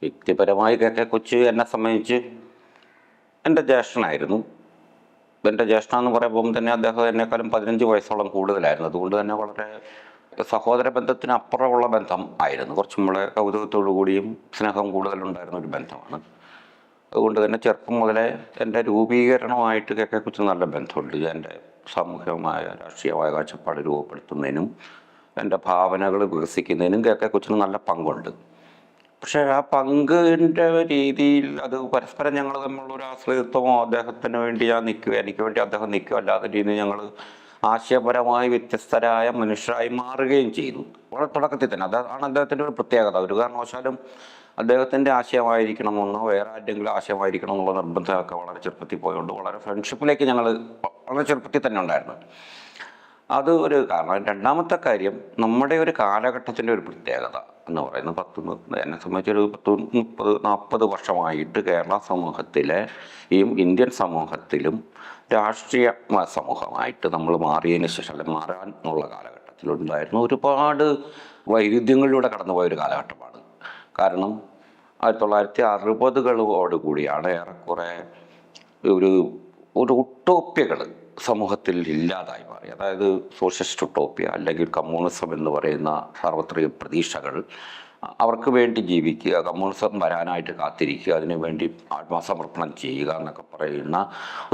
വ്യക്തിപരമായി കെ കൊച്ച് എന്നെ സംബന്ധിച്ച് എൻ്റെ ജ്യേഷ്ഠനായിരുന്നു. എൻ്റെ ജ്യേഷ്ഠൻ എന്ന് പറയുമ്പം തന്നെ അദ്ദേഹം എന്നെക്കാളും 15 വയസ്സോളം കൂടുതലായിരുന്നു. അതുകൊണ്ട് തന്നെ വളരെ സഹോദര ബന്ധത്തിനപ്പുറമുള്ള ബന്ധം ആയിരുന്നു. കുറച്ചും കൂടെ കൗതുകത്തോടു കൂടിയും സ്നേഹം കൂടുതലുണ്ടായിരുന്ന ഒരു ബന്ധമാണ്. അതുകൊണ്ട് തന്നെ ചെറുപ്പം മുതലേ എൻ്റെ രൂപീകരണമായിട്ട് കെ കൊച്ച് നല്ല ബന്ധമുണ്ട്. എൻ്റെ സാമൂഹികമായ രാഷ്ട്രീയമായ കാഴ്ചപ്പാട് രൂപപ്പെടുത്തുന്നതിനും എൻ്റെ ഭാവനകൾ വികസിക്കുന്നതിനും കെ കൊച്ചിന് നല്ല പങ്കുണ്ട്. പക്ഷേ ആ പങ്കിൻ്റെ രീതിയിൽ അത് പരസ്പരം ഞങ്ങൾ തമ്മിലുള്ള ഒരു ആശ്രയത്വമോ അദ്ദേഹത്തിന് വേണ്ടി ഞാൻ നിൽക്കുക എനിക്ക് വേണ്ടി അദ്ദേഹം നിൽക്കുക അല്ലാത്ത രീതിയിൽ ഞങ്ങൾ ആശയപരമായി വ്യത്യസ്തരായ മനുഷ്യരായി മാറുകയും ചെയ്തു. വളരെ തുടക്കത്തിൽ തന്നെ അതാണ് അദ്ദേഹത്തിൻ്റെ ഒരു പ്രത്യേകത. ഒരു കാരണവശാലും അദ്ദേഹത്തിൻ്റെ ആശയമായിരിക്കണമെന്നോ വേറെ ആരുടെങ്കിലും ആശയമായിരിക്കണം എന്നുള്ള നിർബന്ധമൊക്കെ വളരെ ചെറുപ്പത്തിൽ പോയതുകൊണ്ട് വളരെ ഫ്രണ്ട്ഷിപ്പിലേക്ക് ഞങ്ങൾ വളരെ ചെറുപ്പത്തിൽ തന്നെ ഉണ്ടായിരുന്നു. അത് ഒരു കാരണം. രണ്ടാമത്തെ കാര്യം, നമ്മുടെ ഒരു കാലഘട്ടത്തിൻ്റെ ഒരു പ്രത്യേകത എന്ന് പറയുന്നത് എന്നെ സംബന്ധിച്ചൊരു 30-40 വർഷമായിട്ട് കേരള സമൂഹത്തിലെ ഈ ഇന്ത്യൻ സമൂഹത്തിലും രാഷ്ട്രീയ സമൂഹമായിട്ട് നമ്മൾ മാറിയതിന് ശേഷം അല്ലെങ്കിൽ മാറാനുള്ള കാലഘട്ടത്തിലുണ്ടായിരുന്നു ഒരുപാട് വൈരുദ്ധ്യങ്ങളിലൂടെ കടന്നുപോയൊരു കാലഘട്ടമാണ്. കാരണം 1960കളോട് കൂടിയാണ് ഏറെക്കുറെ ഒരു ഉട്ടോപ്യകൾ സമൂഹത്തിൽ ഇല്ലാതായി മാറി. അതായത് സോഷ്യലിസ്റ്റ് ഉട്ടോപ്യ അല്ലെങ്കിൽ കമ്മ്യൂണിസം എന്ന് പറയുന്ന സാർവത്രിക പ്രതീക്ഷകൾ, അവർക്ക് വേണ്ടി ജീവിക്കുക, കമ്മ്യൂണിസം വരാനായിട്ട് കാത്തിരിക്കുക, അതിനു വേണ്ടി ആത്മസമർപ്പണം ചെയ്യുക എന്നൊക്കെ പറയുന്ന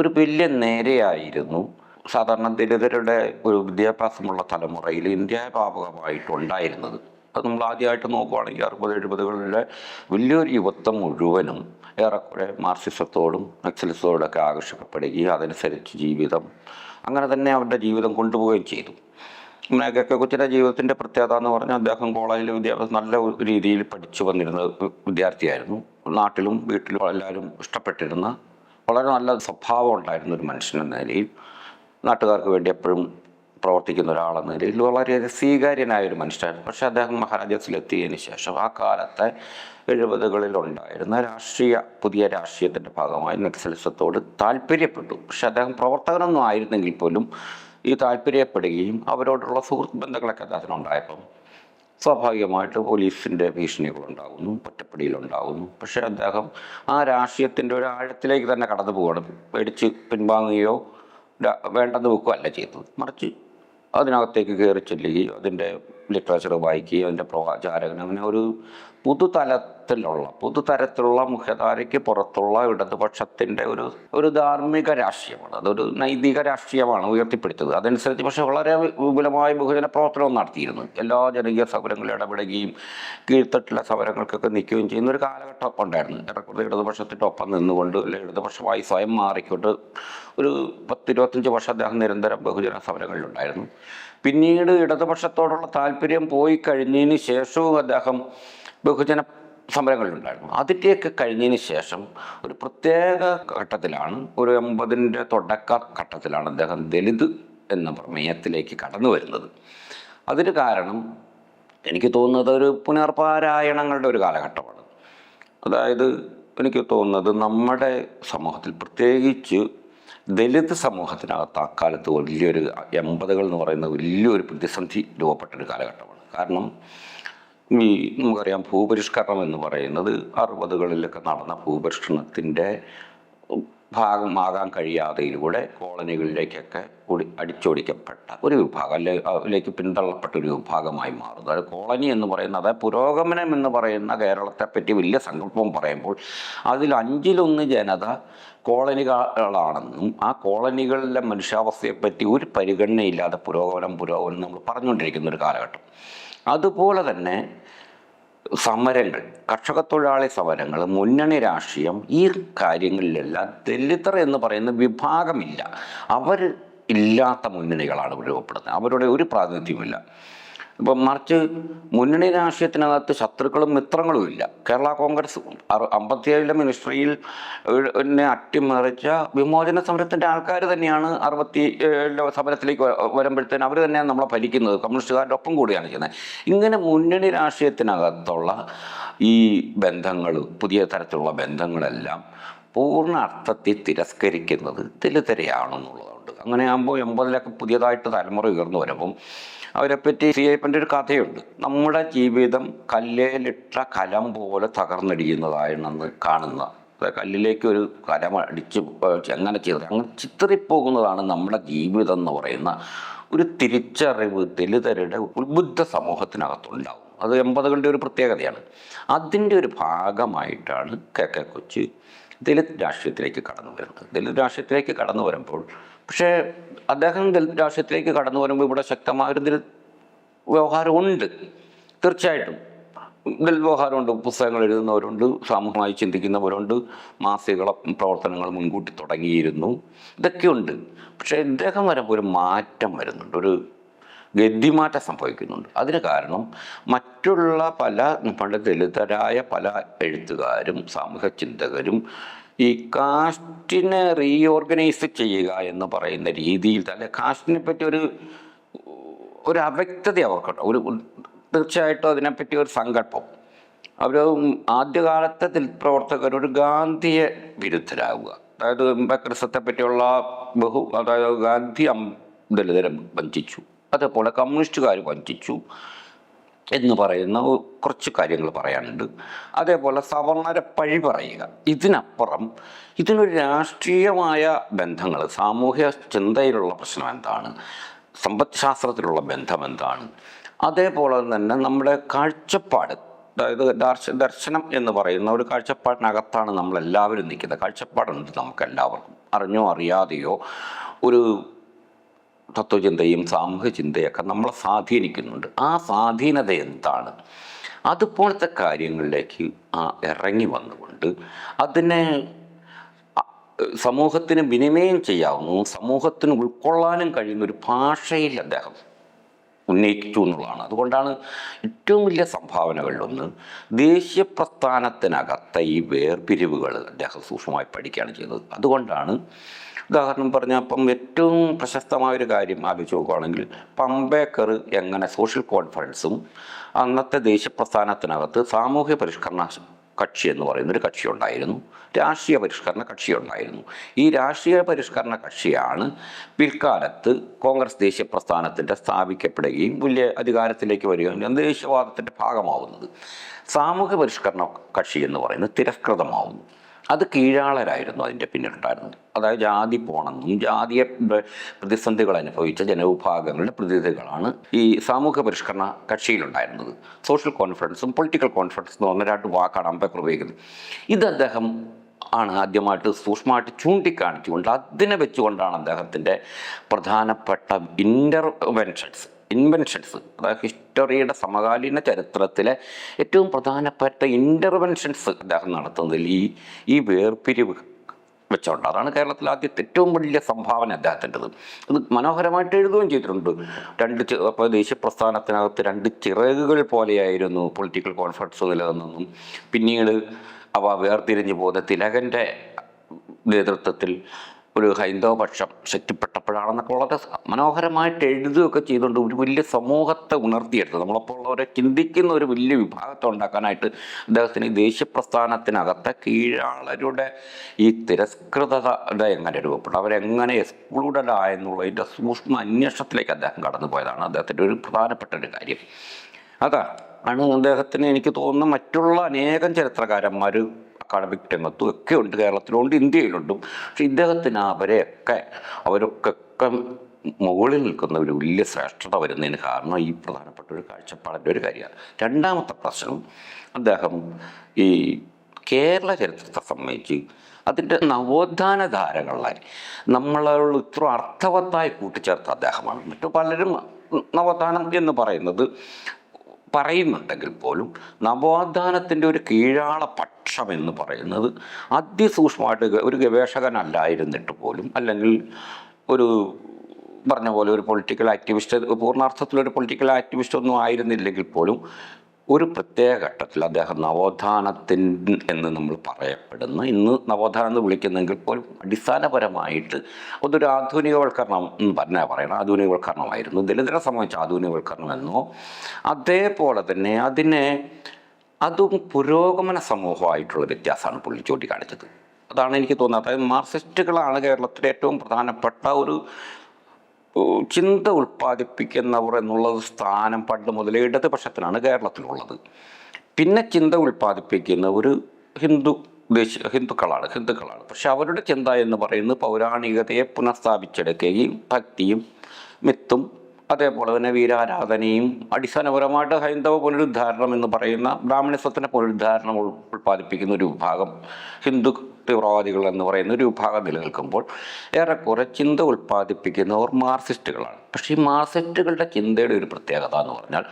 ഒരു വലിയ നേരെയായിരുന്നു സാധാരണ ദലിതരുടെ ഒരു വിദ്യാഭ്യാസമുള്ള തലമുറയിൽ ഇന്ത്യ വ്യാപകമായിട്ടുണ്ടായിരുന്നത്. അത് നമ്മൾ ആദ്യമായിട്ട് നോക്കുകയാണെങ്കിൽ 60-70കളിലെ വലിയൊരു യുവത്വം മുഴുവനും ഏറെക്കുറെ മാർക്സിസത്തോടും നക്സലിസത്തോടൊക്കെ ആകർഷിക്കപ്പെടുകയും അതനുസരിച്ച് ജീവിതം അങ്ങനെ തന്നെ അവരുടെ ജീവിതം കൊണ്ടുപോവുകയും ചെയ്തു. കെ കൊച്ചിൻ്റെ ജീവിതത്തിൻ്റെ പ്രത്യേകത എന്ന് പറഞ്ഞാൽ അദ്ദേഹം കോളേജിൽ വിദ്യാഭ്യാസം നല്ല രീതിയിൽ പഠിച്ചു വന്നിരുന്ന വിദ്യാർത്ഥിയായിരുന്നു. നാട്ടിലും വീട്ടിലും എല്ലാവരും ഇഷ്ടപ്പെട്ടിരുന്ന വളരെ നല്ല സ്വഭാവം ഉണ്ടായിരുന്ന ഒരു മനുഷ്യൻ എന്ന നിലയിൽ, നാട്ടുകാർക്ക് വേണ്ടി എപ്പോഴും പ്രവർത്തിക്കുന്ന ഒരാളെന്ന നിലയിൽ വളരെ സ്വീകാര്യനായൊരു മനുഷ്യനായിരുന്നു. പക്ഷേ അദ്ദേഹം മഹാരാജാസിലെത്തിയതിന് ശേഷം ആ കാലത്തെ 70കളിലുണ്ടായിരുന്ന പുതിയ രാഷ്ട്രീയത്തിൻ്റെ ഭാഗമായി നക്സലിസത്തോട് താല്പര്യപ്പെട്ടു. പക്ഷെ അദ്ദേഹം പ്രവർത്തകനൊന്നും ആയിരുന്നെങ്കിൽ പോലും ഈ താല്പര്യപ്പെടുകയും അവരോടുള്ള സുഹൃത്ത് ബന്ധങ്ങളൊക്കെ അദ്ദേഹത്തിനുണ്ടായപ്പം സ്വാഭാവികമായിട്ട് പോലീസിൻ്റെ ഭീഷണികളുണ്ടാകുന്നു, ഒറ്റപ്പെടിയിലുണ്ടാകുന്നു. പക്ഷേ അദ്ദേഹം ആ രാഷ്ട്രീയത്തിൻ്റെ ഒരു ആഴത്തിലേക്ക് തന്നെ കടന്നു പോവുകയാണ്. പേടിച്ച് പിൻവാങ്ങുകയോ വേണ്ടെന്ന് വെക്കുകയോ അല്ല ചെയ്തത്. മറിച്ച് അതിനകത്തേക്ക് കയറി ചെല്ലുകയും അതിൻ്റെ ലിറ്ററേച്ചർ വായിക്കുകയും അതിൻ്റെ പ്രചാരകൻ അങ്ങനെ ഒരു പുതുതരത്തിലുള്ള മുഖ്യധാരയ്ക്ക് പുറത്തുള്ള ഇടതുപക്ഷത്തിൻ്റെ ഒരു ധാർമ്മിക രാഷ്ട്രീയമാണ്, അതൊരു നൈതിക രാഷ്ട്രീയമാണ് ഉയർത്തിപ്പിടിച്ചത്. അതനുസരിച്ച് പക്ഷേ വളരെ വിപുലമായ ബഹുജന പ്രവർത്തനവും നടത്തിയിരുന്നു. എല്ലാ ജനകീയ സമരങ്ങളിൽ ഇടപെടുകയും കീഴ്ത്തട്ടിലെ സമരങ്ങൾക്കൊക്കെ നിൽക്കുകയും ചെയ്യുന്ന ഒരു കാലഘട്ടം ഉണ്ടായിരുന്നു. ഏറെക്കുറെ ഇടതുപക്ഷത്തിൻ്റെ ഒപ്പം നിന്നുകൊണ്ട് അല്ലെങ്കിൽ ഇടതുപക്ഷമായി സ്വയം മാറിക്കൊണ്ട് ഒരു 10-25 വർഷം അദ്ദേഹം നിരന്തരം ബഹുജന സമരങ്ങളിലുണ്ടായിരുന്നു. പിന്നീട് ഇടതുപക്ഷത്തോടുള്ള താല്പര്യം പോയി കഴിഞ്ഞതിന് ശേഷവും അദ്ദേഹം ബഹുജന സമരങ്ങളിലുണ്ടായിരുന്നു. അതിൻ്റെയൊക്കെ കഴിഞ്ഞതിന് ശേഷം ഒരു പ്രത്യേക ഘട്ടത്തിലാണ്, ഒരു 80ൻ്റെ ഘട്ടത്തിലാണ് അദ്ദേഹം ദലിത് എന്ന പ്രമേയത്തിലേക്ക് കടന്നു വരുന്നത്. അതിന് കാരണം എനിക്ക് തോന്നുന്നത് ഒരു പുനർപാരായണങ്ങളുടെ ഒരു കാലഘട്ടമാണ്. അതായത് എനിക്ക് തോന്നുന്നത് നമ്മുടെ സമൂഹത്തിൽ പ്രത്യേകിച്ച് ദലിത് സമൂഹത്തിനകത്ത് അക്കാലത്ത് വലിയൊരു 80കൾ എന്ന് പറയുന്ന വലിയൊരു പ്രതിസന്ധി രൂപപ്പെട്ടൊരു കാലഘട്ടമാണ്. കാരണം നമുക്കറിയാം, ഭൂപരിഷ്കരണം എന്ന് പറയുന്നത് 60കളിലൊക്കെ നടന്ന ഭൂപരിഷ്കരണത്തിൻ്റെ ഭാഗമാകാൻ കഴിയാതെയിലൂടെ കോളനികളിലേക്കൊക്കെ അടിച്ചോടിക്കപ്പെട്ട ഒരു വിഭാഗം അതിലേക്ക് പിന്തള്ളപ്പെട്ട ഒരു വിഭാഗമായി മാറുന്നു. അതായത് കോളനി എന്ന് പറയുന്നത്, അതായത് പുരോഗമനം എന്ന് പറയുന്ന കേരളത്തെപ്പറ്റി വലിയ സങ്കല്പം പറയുമ്പോൾ അതിൽ 1/5 ജനത കോളനികളാണെന്നും ആ കോളനികളിലെ മനുഷ്യാവസ്ഥയെപ്പറ്റി ഒരു പരിഗണനയില്ലാതെ പുരോഗമനം നമ്മൾ പറഞ്ഞുകൊണ്ടിരിക്കുന്ന ഒരു കാലഘട്ടം. അതുപോലെ തന്നെ സമരങ്ങൾ, കർഷകത്തൊഴിലാളി സമരങ്ങൾ, മുന്നണി രാഷ്ട്രീയം, ഈ കാര്യങ്ങളിലെല്ലാം ദലിതർ എന്ന് പറയുന്ന വിഭാഗമില്ല. അവർ ഇല്ലാത്ത മുന്നണികളാണ് രൂപപ്പെടുന്നത്. അവരുടെ ഒരു പ്രാതിനിധ്യവുമില്ല. ഇപ്പം മറിച്ച് മുന്നണി രാഷ്ട്രീയത്തിനകത്ത് ശത്രുക്കളും മിത്രങ്ങളും ഇല്ല. കേരള കോൺഗ്രസ് 57 മിനിസ്ട്രിയിൽ അട്ടിമറിച്ച വിമോചന സമരത്തിൻ്റെ ആൾക്കാർ തന്നെയാണ് 67 സമരത്തിലേക്ക് വരുമ്പോഴത്തേന് അവർ തന്നെയാണ് നമ്മളെ ഭരിക്കുന്നത്. കമ്മ്യൂണിസ്റ്റുകാരുടെ ഒപ്പം കൂടിയാണ് ചെയ്യുന്നത്. ഇങ്ങനെ മുന്നണി രാഷ്ട്രീയത്തിനകത്തുള്ള ഈ ബന്ധങ്ങൾ, പുതിയ തരത്തിലുള്ള ബന്ധങ്ങളെല്ലാം പൂർണ്ണ അർത്ഥത്തിൽ തിരസ്കരിക്കുന്നത് ദലിതരെയാണെന്നുള്ളതുകൊണ്ട്, അങ്ങനെ ആകുമ്പോൾ 80ലൊക്കെ പുതിയതായിട്ട് തലമുറ ഉയർന്നു വരുമ്പം അവരെപ്പറ്റി സി അയ്യപ്പൻ്റെ ഒരു കഥയുണ്ട്. നമ്മുടെ ജീവിതം കല്ലേലിട്ട കലം പോലെ തകർന്നടിയുന്നതാണെന്ന് കാണുന്ന, കല്ലിലേക്ക് ഒരു കലം അടിച്ച് അങ്ങനെ ചെയ്തത്, അങ്ങനെ ചിതറിപ്പോകുന്നതാണ് നമ്മുടെ ജീവിതം എന്ന് പറയുന്ന ഒരു തിരിച്ചറിവ് ദലിതരുടെ ഉത്ബുദ്ധ സമൂഹത്തിനകത്തുണ്ടാവും. അത് 80കളുടെ ഒരു പ്രത്യേകതയാണ്. അതിൻ്റെ ഒരു ഭാഗമായിട്ടാണ് കെ കെ കൊച്ച് ദലിത് രാഷ്ട്രീയത്തിലേക്ക് കടന്നു വരുന്നത്. ദലിത് രാഷ്ട്രീയത്തിലേക്ക് കടന്നു വരുമ്പോൾ പക്ഷേ അദ്ദേഹം ദലിത് രാഷ്ട്രീയത്തിലേക്ക് കടന്നു വരുമ്പോൾ ഇവിടെ ശക്തമായൊരു ദലിത് വ്യവഹാരമുണ്ട്. തീർച്ചയായിട്ടും ദലിത് വ്യവഹാരമുണ്ട്. പുസ്തകങ്ങൾ എഴുതുന്നവരുണ്ട്, സാമൂഹികമായി ചിന്തിക്കുന്നവരുണ്ട്, മാസിക പ്രവർത്തനങ്ങൾ മുൻകൂട്ടി തുടങ്ങിയിരുന്നു, ഇതൊക്കെയുണ്ട്. പക്ഷേ ഇദ്ദേഹം വരുമ്പോൾ ഒരു മാറ്റം വരുന്നുണ്ട്, ഒരു ഗതിമാറ്റം സംഭവിക്കുന്നുണ്ട്. അതിന് കാരണം മറ്റുള്ള പല നമ്മുടെ ദലിതരായ പല എഴുത്തുകാരും സാമൂഹ്യ ചിന്തകരും ഈ കാസ്റ്റിനെ റീഓർഗനൈസ് ചെയ്യുക എന്ന് പറയുന്ന രീതിയിൽ തന്നെ കാസ്റ്റിനെ പറ്റി ഒരു അവ്യക്തത അവർക്കുണ്ട്. തീർച്ചയായിട്ടും അതിനെപ്പറ്റി ഒരു സങ്കല്പം. അവർ ആദ്യകാലത്തെ ദലിത് പ്രവർത്തകർ ഒരു ഗാന്ധിയ വിരുദ്ധരാകുക, അതായത് ബക്രിസത്തെ പറ്റിയുള്ള അതായത് ഗാന്ധി ദലിതരെ വഞ്ചിച്ചു, അതേപോലെ കമ്മ്യൂണിസ്റ്റുകാർ വഞ്ചിച്ചു എന്ന് പറയുന്ന കുറച്ച് കാര്യങ്ങൾ പറയാനുണ്ട്. അതേപോലെ സവർണരെ പഴി പറയുക. ഇതിനപ്പുറം ഇതിനൊരു രാഷ്ട്രീയമായ ബന്ധങ്ങൾ, സാമൂഹ്യ ചിന്തയിലുള്ള പ്രശ്നം എന്താണ്, സമ്പദ് ശാസ്ത്രത്തിലുള്ള ബന്ധം എന്താണ്, അതേപോലെ തന്നെ നമ്മുടെ കാഴ്ചപ്പാട്, അതായത് ദർശനം എന്ന് പറയുന്ന ഒരു കാഴ്ചപ്പാടിനകത്താണ് നമ്മളെല്ലാവരും നിൽക്കുന്നത്. കാഴ്ചപ്പാടുണ്ട് നമുക്കെല്ലാവർക്കും, അറിഞ്ഞോ അറിയാതെയോ ഒരു തത്വചിന്തയും സാമൂഹ്യ ചിന്തയൊക്കെ നമ്മളെ സ്വാധീനിക്കുന്നുണ്ട്. ആ സ്വാധീനത എന്താണ്, അതുപോലത്തെ കാര്യങ്ങളിലേക്ക് ഇറങ്ങി വന്നുകൊണ്ട് അതിനെ സമൂഹത്തിന് വിനിമയം ചെയ്യാവുന്നു, സമൂഹത്തിന് ഉൾക്കൊള്ളാനും കഴിയുന്ന ഒരു ഭാഷയിൽ അദ്ദേഹം ഉന്നയിച്ചു എന്നുള്ളതാണ്. അതുകൊണ്ടാണ് ഏറ്റവും വലിയ സംഭാവനകളിലൊന്ന് ദേശീയ പ്രസ്ഥാനത്തിനകത്തെ ഈ വേർപിരിവുകൾ അദ്ദേഹം സൂക്ഷ്മമായി പഠിക്കുകയാണ് ചെയ്തത്. അതുകൊണ്ടാണ് ഉദാഹരണം പറഞ്ഞാൽ അപ്പം ഏറ്റവും പ്രശസ്തമായൊരു കാര്യം ആലോചിച്ച് നോക്കുകയാണെങ്കിൽ അംബേദ്കർ എങ്ങനെ സോഷ്യൽ കോൺഫറൻസും അന്നത്തെ ദേശീയ പ്രസ്ഥാനത്തിനകത്ത് സാമൂഹ്യ പരിഷ്കരണ കക്ഷി എന്ന് പറയുന്നൊരു കക്ഷി ഉണ്ടായിരുന്നു, രാഷ്ട്രീയ പരിഷ്കരണ കക്ഷി ഉണ്ടായിരുന്നു. ഈ രാഷ്ട്രീയ പരിഷ്കരണ കക്ഷിയാണ് പിൽക്കാലത്ത് കോൺഗ്രസ് ദേശീയ പ്രസ്ഥാനത്തിൻ്റെ സ്ഥാപിക്കപ്പെടുകയും വലിയ അധികാരത്തിലേക്ക് വരികയും ദേശീയവാദത്തിൻ്റെ ഭാഗമാവുന്നത്. സാമൂഹ്യ പരിഷ്കരണ കക്ഷി എന്ന് പറയുന്നത് തിരസ്കൃതമാവുന്നു. അത് കീഴാളരായിരുന്നു അതിൻ്റെ പിന്നിലുണ്ടായിരുന്നത്. അതായത് ജാതി പോണെന്നും ജാതീയ പ്രതിസന്ധികൾ അനുഭവിച്ച ജനവിഭാഗങ്ങളുടെ പ്രതിനിധികളാണ് ഈ സാമൂഹ്യ പരിഷ്കരണ കക്ഷിയിലുണ്ടായിരുന്നത്. സോഷ്യൽ കോൺഫറൻസും പൊളിറ്റിക്കൽ കോൺഫറൻസും എന്ന് പറഞ്ഞ രണ്ട് വാക്കാണ് അംബേദ്കർ ഉപയോഗിക്കുന്നത്. ഇത് അദ്ദേഹം ആണ് ആദ്യമായിട്ട് സൂക്ഷ്മമായിട്ട് ചൂണ്ടിക്കാണിച്ചുകൊണ്ട് അതിനെ വെച്ചുകൊണ്ടാണ് അദ്ദേഹത്തിൻ്റെ പ്രധാനപ്പെട്ട ഇൻവെൻഷൻസ്, അതായത് ഹിസ്റ്ററിയുടെ സമകാലീന ചരിത്രത്തിലെ ഏറ്റവും പ്രധാനപ്പെട്ട ഇൻ്റർവെൻഷൻസ് അദ്ദേഹം നടത്തുന്നതിൽ ഈ വേർപിരിവ് വെച്ചുകൊണ്ട്. അതാണ് കേരളത്തിൽ ആദ്യത്തെ ഏറ്റവും വലിയ സംഭാവന അദ്ദേഹത്തിൻ്റെത്. അത് മനോഹരമായിട്ട് എഴുതുകയും ചെയ്തിട്ടുണ്ട്. അപ്പോൾ ദേശീയ പ്രസ്ഥാനത്തിനകത്ത് രണ്ട് ചിറകുകൾ പോലെയായിരുന്നു പൊളിറ്റിക്കൽ കോൺഫറൻസ് നിലനിന്നും പിന്നീട് അവ വേർതിരിഞ്ഞു പോകുന്ന തിലകൻ്റെ നേതൃത്വത്തിൽ ഒരു ഹൈന്ദവ പക്ഷം ശക്തിപ്പെട്ടപ്പോഴാണെന്നൊക്കെ വളരെ മനോഹരമായിട്ട് എഴുതുകയൊക്കെ ചെയ്തുകൊണ്ട് ഒരു വലിയ സമൂഹത്തെ ഉണർത്തിയെടുത്തത്. നമ്മളപ്പോൾ ഉള്ളവരെ ചിന്തിക്കുന്ന ഒരു വലിയ വിഭാഗത്തെ ഉണ്ടാക്കാനായിട്ട് അദ്ദേഹത്തിന് ദേശീയ പ്രസ്ഥാനത്തിനകത്തെ കീഴാളരുടെ ഈ തിരസ്കൃതത എങ്ങനെ രൂപപ്പെട്ടു, അവരെങ്ങനെ എക്സ്ക്ലൂഡഡ് ആയെന്നുള്ളതിൻ്റെ സൂക്ഷ്മ അന്വേഷണത്തിലേക്ക് അദ്ദേഹം കടന്നു പോയതാണ് അദ്ദേഹത്തിൻ്റെ ഒരു പ്രധാനപ്പെട്ട ഒരു കാര്യം. അതാണ് അദ്ദേഹത്തിന് എനിക്ക് തോന്നുന്നു മറ്റുള്ള അനേകം ചരിത്രകാരന്മാർ അക്കാഡമിക് രംഗത്തും ഒക്കെ ഉണ്ട്, കേരളത്തിലുണ്ട്, ഇന്ത്യയിലുണ്ട്. പക്ഷെ ഇദ്ദേഹത്തിന് അവരൊക്കെ മുകളിൽ നിൽക്കുന്ന ഒരു വലിയ ശ്രേഷ്ഠത വരുന്നതിന് കാരണം ഈ പ്രധാനപ്പെട്ട ഒരു കാഴ്ചപ്പാടിൻ്റെ ഒരു കാര്യമാണ്. രണ്ടാമത്തെ പ്രശ്നം, അദ്ദേഹം ഈ കേരള ചരിത്രത്തെ സംബന്ധിച്ച് അതിൻ്റെ നവോത്ഥാന ധാരകളെ നമ്മളോട് ഇത്ര അർത്ഥവത്തായി കൂട്ടിച്ചേർത്ത അദ്ദേഹമാണ്. മറ്റു പലരും നവോത്ഥാനം എന്ന് പറയുന്നുണ്ടെങ്കിൽ പോലും നവോത്ഥാനത്തിൻ്റെ ഒരു കീഴാള പക്ഷം എന്ന് പറയുന്നത് അതിസൂക്ഷ്മമായിട്ട് ഒരു ഗവേഷകനല്ലായിരുന്നിട്ട് പോലും, അല്ലെങ്കിൽ ഒരു പറഞ്ഞ പോലെ ഒരു പൊളിറ്റിക്കൽ ആക്ടിവിസ്റ്റ്, പൂർണ്ണാർത്ഥത്തിലൊരു പൊളിറ്റിക്കൽ ആക്ടിവിസ്റ്റ് ഒന്നും ആയിരുന്നില്ലെങ്കിൽ പോലും ഒരു പ്രത്യേക ഘട്ടത്തിൽ അദ്ദേഹം നവോത്ഥാനത്തിൻ എന്ന് നമ്മൾ പറയപ്പെടുന്ന, ഇന്ന് നവോത്ഥാനം എന്ന് വിളിക്കുന്നെങ്കിൽ പോലും അടിസ്ഥാനപരമായിട്ട് അതൊരു ആധുനികവൽക്കരണം എന്ന് പറയണം, ആധുനികവൽക്കരണമായിരുന്നു. ദലിതരെ സംബന്ധിച്ച് ആധുനികവൽക്കരണം എന്നോ അതേപോലെ തന്നെ അതും പുരോഗമന സമൂഹമായിട്ടുള്ള വ്യത്യാസമാണ് പുള്ളി ചൂണ്ടിക്കാണിച്ചത്. അതാണ് എനിക്ക് തോന്നുന്നത്. അതായത് മാർക്സിസ്റ്റുകളാണ് കേരളത്തിലെ ഏറ്റവും പ്രധാനപ്പെട്ട ഒരു ചിന്ത ഉൽപ്പാദിപ്പിക്കുന്നവർ എന്നുള്ള സ്ഥാനം പണ്ട് മുതലേ ഇടതുപക്ഷത്തിനാണ് കേരളത്തിലുള്ളത്. പിന്നെ ചിന്ത ഉൽപ്പാദിപ്പിക്കുന്ന ഒരു ഹിന്ദുക്കളാണ്. പക്ഷെ അവരുടെ ചിന്ത എന്ന് പറയുന്നത് പൗരാണികതയെ പുനഃസ്ഥാപിച്ചെടുക്കുകയും ഭക്തിയും മിത്തും അതേപോലെ തന്നെ വീരാരാധനയും അടിസ്ഥാനപരമായിട്ട് ഹൈന്ദവ പുനരുദ്ധാരണം എന്ന് പറയുന്ന ബ്രാഹ്മണിസത്തിൻ്റെ പുനരുദ്ധാരണം ഉൽപ്പാദിപ്പിക്കുന്ന ഒരു വിഭാഗം ഹിന്ദു തീവ്രവാദികൾ എന്ന് പറയുന്ന ഒരു വിഭാഗം നിലനിൽക്കുമ്പോൾ ഏറെക്കുറെ ചിന്ത ഉൽപ്പാദിപ്പിക്കുന്നവർ മാർക്സിസ്റ്റുകളാണ്. പക്ഷേ ഈ മാർക്സിസ്റ്റുകളുടെ ചിന്തയുടെ ഒരു പ്രത്യേകത എന്ന് പറഞ്ഞാൽ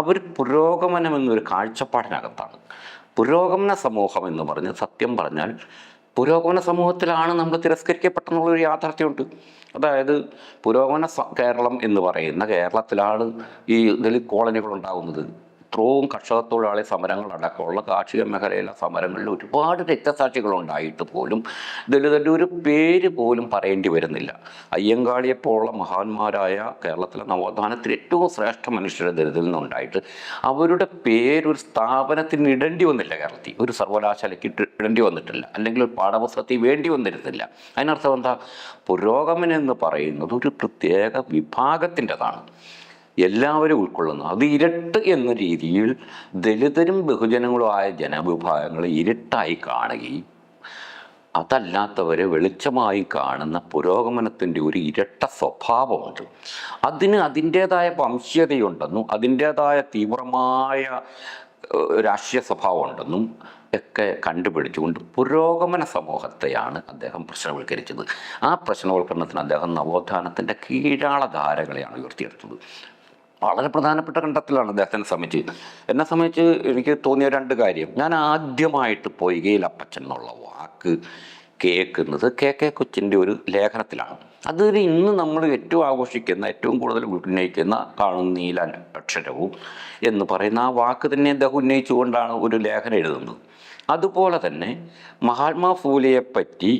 അവർ പുരോഗമനം എന്നൊരു കാഴ്ചപ്പാടിനകത്താണ്. പുരോഗമന സമൂഹം എന്ന് പറഞ്ഞ് സത്യം പറഞ്ഞാൽ പുരോഗമന സമൂഹത്തിലാണ് നമ്മൾ തിരസ്കരിക്കപ്പെട്ടെന്നുള്ളൊരു യാഥാർത്ഥ്യമുണ്ട്. അതായത് പുരോഗമന കേരളം എന്ന് പറയുന്ന കേരളത്തിലാണ് ഈ ദലിത് കോളനികൾ ഉണ്ടാകുന്നത്. ഇത്രയും കർഷക തൊഴിലാളി സമരങ്ങളടക്കമുള്ള കാർഷിക മേഖലയിലെ സമരങ്ങളിൽ ഒരുപാട് രക്തസാക്ഷികളുണ്ടായിട്ട് പോലും ദലിതൻ്റെ ഒരു പേര് പോലും പറയേണ്ടി വരുന്നില്ല. അയ്യങ്കാളിയെപ്പോലുള്ള മഹാന്മാരായ കേരളത്തിലെ നവോത്ഥാനത്തിൽ ഏറ്റവും ശ്രേഷ്ഠ മനുഷ്യരെ ദലിതിൽ നിന്നുണ്ടായിട്ട് അവരുടെ പേരൊരു സ്ഥാപനത്തിന് ഇടേണ്ടി വന്നില്ല. കേരളത്തിൽ ഒരു സർവകലാശാലയ്ക്ക് ഇടേണ്ടി വന്നിട്ടില്ല, അല്ലെങ്കിൽ ഒരു പാഠപുസ്തകത്തിൽ വേണ്ടി വന്നിരുന്നില്ല. അതിനർത്ഥം എന്താ? പുരോഗമനം എന്ന് പറയുന്നത് ഒരു പ്രത്യേക വിഭാഗത്തിൻ്റെതാണ്, എല്ലാവരും ഉൾക്കൊള്ളുന്നു. അത് ഇരട്ട് എന്ന രീതിയിൽ ദലിതരും ബഹുജനങ്ങളുമായ ജനവിഭാഗങ്ങളെ ഇരുട്ടായി കാണുകയും അതല്ലാത്തവരെ വെളിച്ചമായി കാണുന്ന പുരോഗമനത്തിൻ്റെ ഒരു ഇരട്ട സ്വഭാവമുണ്ട്. അതിന് അതിൻ്റേതായ വംശീയതയുണ്ടെന്നും അതിൻ്റേതായ തീവ്രമായ രാഷ്ട്രീയ സ്വഭാവം ഉണ്ടെന്നും ഒക്കെ കണ്ടുപിടിച്ചുകൊണ്ട് പുരോഗമന സമൂഹത്തെയാണ് അദ്ദേഹം പ്രശ്നവൽക്കരിച്ചത്. ആ പ്രശ്നവൽക്കരണത്തിന് അദ്ദേഹം നവോത്ഥാനത്തിൻ്റെ കീഴാളധാരകളെയാണ് ഉയർത്തിയെടുത്തത്. വളരെ പ്രധാനപ്പെട്ട കണ്ടെത്തലാണ് എന്നെ സംബന്ധിച്ച് എനിക്ക് തോന്നിയ രണ്ട് കാര്യം. ഞാൻ ആദ്യമായിട്ട് പൊയ്കയിൽ അപ്പച്ചൻ എന്നുള്ള വാക്ക് കേൾക്കുന്നത് കെ കൊച്ചിൻ്റെ ഒരു ലേഖനത്തിലാണ്. അതിൽ ഇന്ന് നമ്മൾ ഏറ്റവും ആഘോഷിക്കുന്ന, ഏറ്റവും കൂടുതൽ ഉന്നയിക്കുന്ന കാണും നീല അക്ഷരവും എന്ന് പറയുന്ന ആ വാക്ക് തന്നെ അദ്ദേഹം ഉന്നയിച്ചുകൊണ്ടാണ് ഒരു ലേഖനം എഴുതുന്നത്. അതുപോലെ തന്നെ മഹാത്മാ ഫൂലെയെപ്പറ്റി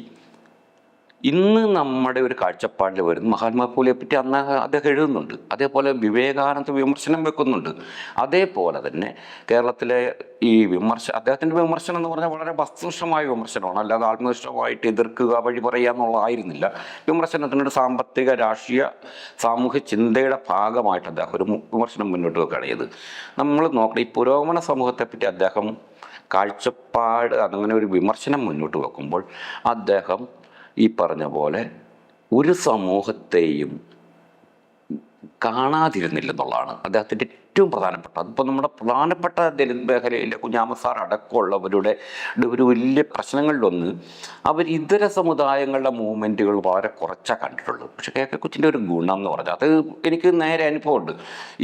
ഇന്ന് നമ്മുടെ ഒരു കാഴ്ചപ്പാടിൽ വരുന്നു. മഹാത്മാഫൂലെയെ പറ്റി അന്ന് അദ്ദേഹം എഴുതുന്നുണ്ട്. അതേപോലെ വിവേകാനന്ദ വിമർശനം വെക്കുന്നുണ്ട്. അതേപോലെ തന്നെ കേരളത്തിലെ ഈ അദ്ദേഹത്തിൻ്റെ വിമർശനം എന്ന് പറഞ്ഞാൽ വളരെ വസ്തുനിഷ്ഠമായ വിമർശനമാണ്, അല്ലാതെ ആത്മനിഷ്ഠമായിട്ട് എതിർക്കുക, വഴി പറയുക എന്നുള്ളതായിരുന്നില്ല. വിമർശനത്തിനൊരു സാമ്പത്തിക, രാഷ്ട്രീയ, സാമൂഹ്യ ചിന്തയുടെ ഭാഗമായിട്ട് അദ്ദേഹം ഒരു വിമർശനം മുന്നോട്ട് വെക്കുകയാണ് ചെയ്തത്. നമ്മൾ നോക്കണം, ഈ പുരോഗമന സമൂഹത്തെപ്പറ്റി അദ്ദേഹം കാഴ്ചപ്പാട് അതങ്ങനെ ഒരു വിമർശനം മുന്നോട്ട് വെക്കുമ്പോൾ അദ്ദേഹം ഈ പറഞ്ഞ പോലെ ഒരു സമൂഹത്തെയും കാണാതിരുന്നില്ലെന്നുള്ളതാണ് അദ്ദേഹത്തിൻ്റെ ഏറ്റവും പ്രധാനപ്പെട്ട. അതിപ്പോൾ നമ്മുടെ പ്രധാനപ്പെട്ട ദലിത് മേഖലയിലെ കുഞ്ഞാമ സാർ അടക്കമുള്ളവരുടെ ഒരു വലിയ പ്രശ്നങ്ങളിലൊന്ന് അവർ ഇതര സമുദായങ്ങളുടെ മൂവ്മെൻറ്റുകൾ വളരെ കുറച്ചാണ് കണ്ടിട്ടുള്ളൂ. പക്ഷെ കെ കൊച്ചിൻ്റെ ഒരു ഗുണം എന്ന് പറഞ്ഞാൽ അത് എനിക്ക് നേരെ അനുഭവമുണ്ട്.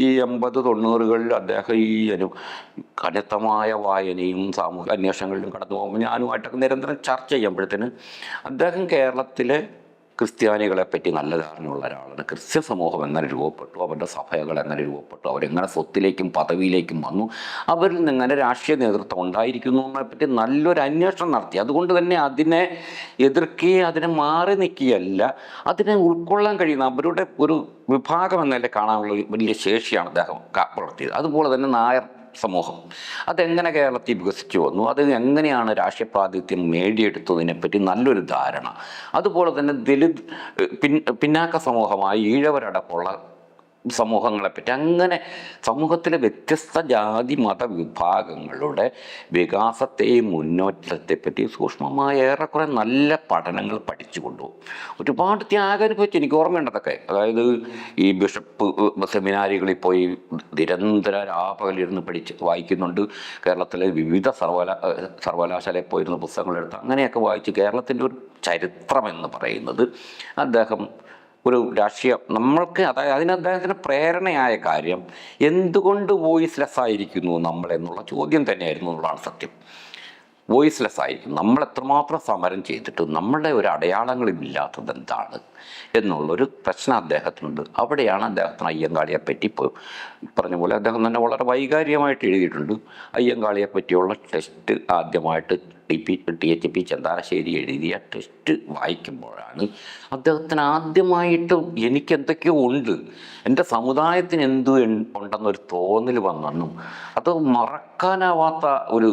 ഈ 80-90കളിൽ അദ്ദേഹം ഈ കനത്തമായ വായനയും സാമൂഹിക അന്വേഷണങ്ങളിലും കടന്നു പോകുമ്പോൾ ഞാനുമായിട്ടൊക്കെ നിരന്തരം ചർച്ച ചെയ്യുമ്പോഴത്തേന് അദ്ദേഹം കേരളത്തിലെ ക്രിസ്ത്യാനികളെ പറ്റി നല്ല ധാരണയുള്ള ഒരാളാണ്. ക്രിസ്ത്യൻ സമൂഹം എങ്ങനെ രൂപപ്പെട്ടു, അവരുടെ സഭകൾ എങ്ങനെ രൂപപ്പെട്ടു, അവരെങ്ങനെ സ്വത്തിലേക്കും പദവിയിലേക്കും വന്നു, അവരിൽ നിന്ന് എങ്ങനെ രാഷ്ട്രീയ നേതൃത്വം ഉണ്ടായിരിക്കുന്നു എന്നതിനെപ്പറ്റി നല്ലൊരു അന്വേഷണം നടത്തി. അതുകൊണ്ട് തന്നെ അതിനെ എതിർക്കുകയും അതിനെ മാറി നിൽക്കുകയല്ല, അതിനെ ഉൾക്കൊള്ളാൻ കഴിയുന്ന അവരുടെ ഒരു വിഭാഗം എന്നതിൽ കാണാനുള്ള വലിയ ശേഷിയാണ് അദ്ദേഹം പുലർത്തിയത്. അതുപോലെ തന്നെ നായർ സമൂഹം അതെങ്ങനെ കേരളത്തിൽ വികസിച്ചു വന്നു, അത് എങ്ങനെയാണ് രാഷ്ട്രീയ പ്രാതിനിധ്യം നേടിയെടുത്തതിനെപ്പറ്റി നല്ലൊരു ധാരണ. അതുപോലെ തന്നെ ദലിത് പിന്നാക്ക സമൂഹമായ ഈഴവരടക്കമുള്ള സമൂഹങ്ങളെപ്പറ്റി, അങ്ങനെ സമൂഹത്തിലെ വ്യത്യസ്ത ജാതി മത വിഭാഗങ്ങളുടെ വികാസത്തെയും മുന്നേറ്റത്തെപ്പറ്റി സൂക്ഷ്മമായ ഏറെക്കുറെ നല്ല പഠനങ്ങൾ പഠിച്ചു കൊണ്ടുപോകും. ഒരുപാട് ത്യാഗം അനുഭവിച്ചു. എനിക്ക് ഓർമ്മയുണ്ടതൊക്കെ. അതായത് ഈ ബിഷപ്പ് സെമിനാരികളിൽ പോയി നിരന്തര രാപകലിരുന്ന് വായിക്കുന്നുണ്ട്. കേരളത്തിലെ വിവിധ സർവകലാശാലയിൽ പോയിരുന്ന പുസ്തകങ്ങളെടുത്ത് അങ്ങനെയൊക്കെ വായിച്ച് കേരളത്തിൻ്റെ ഒരു ചരിത്രം എന്ന് പറയുന്നത് അദ്ദേഹം ഒരു രാഷ്ട്രീയ നമ്മൾക്ക്, അതായത് അതിന് അദ്ദേഹത്തിന് പ്രേരണയായ കാര്യം എന്തുകൊണ്ട് വോയിസ്ലെസ് ആയിരിക്കുന്നു നമ്മൾ എന്നുള്ള ചോദ്യം തന്നെയായിരുന്നു എന്നുള്ളതാണ് സത്യം. വോയിസ്ലെസ് ആയിരിക്കും. നമ്മൾ എത്രമാത്രം സമരം ചെയ്തിട്ട് നമ്മളുടെ ഒരു അടയാളങ്ങളില്ലാത്തത് എന്താണ് എന്നുള്ളൊരു പ്രശ്നം അദ്ദേഹത്തിനുണ്ട്. അവിടെയാണ് അദ്ദേഹത്തിന് അയ്യങ്കാളിയെ പറ്റി പറഞ്ഞ പോലെ അദ്ദേഹം തന്നെ വളരെ വൈകാരികമായിട്ട് എഴുതിയിട്ടുണ്ട്. അയ്യങ്കാളിയെ പറ്റിയുള്ള ടെസ്റ്റ് ആദ്യമായിട്ട് THP ചന്താനശ്ശേരി എഴുതിയ ടെസ്റ്റ് വായിക്കുമ്പോഴാണ് അദ്ദേഹത്തിന് ആദ്യമായിട്ട് എനിക്കെന്തൊക്കെയോ ഉണ്ട്, എൻ്റെ സമുദായത്തിന് ഉണ്ടെന്നൊരു തോന്നൽ വന്നെന്നും അത് മറക്കാനാവാത്ത ഒരു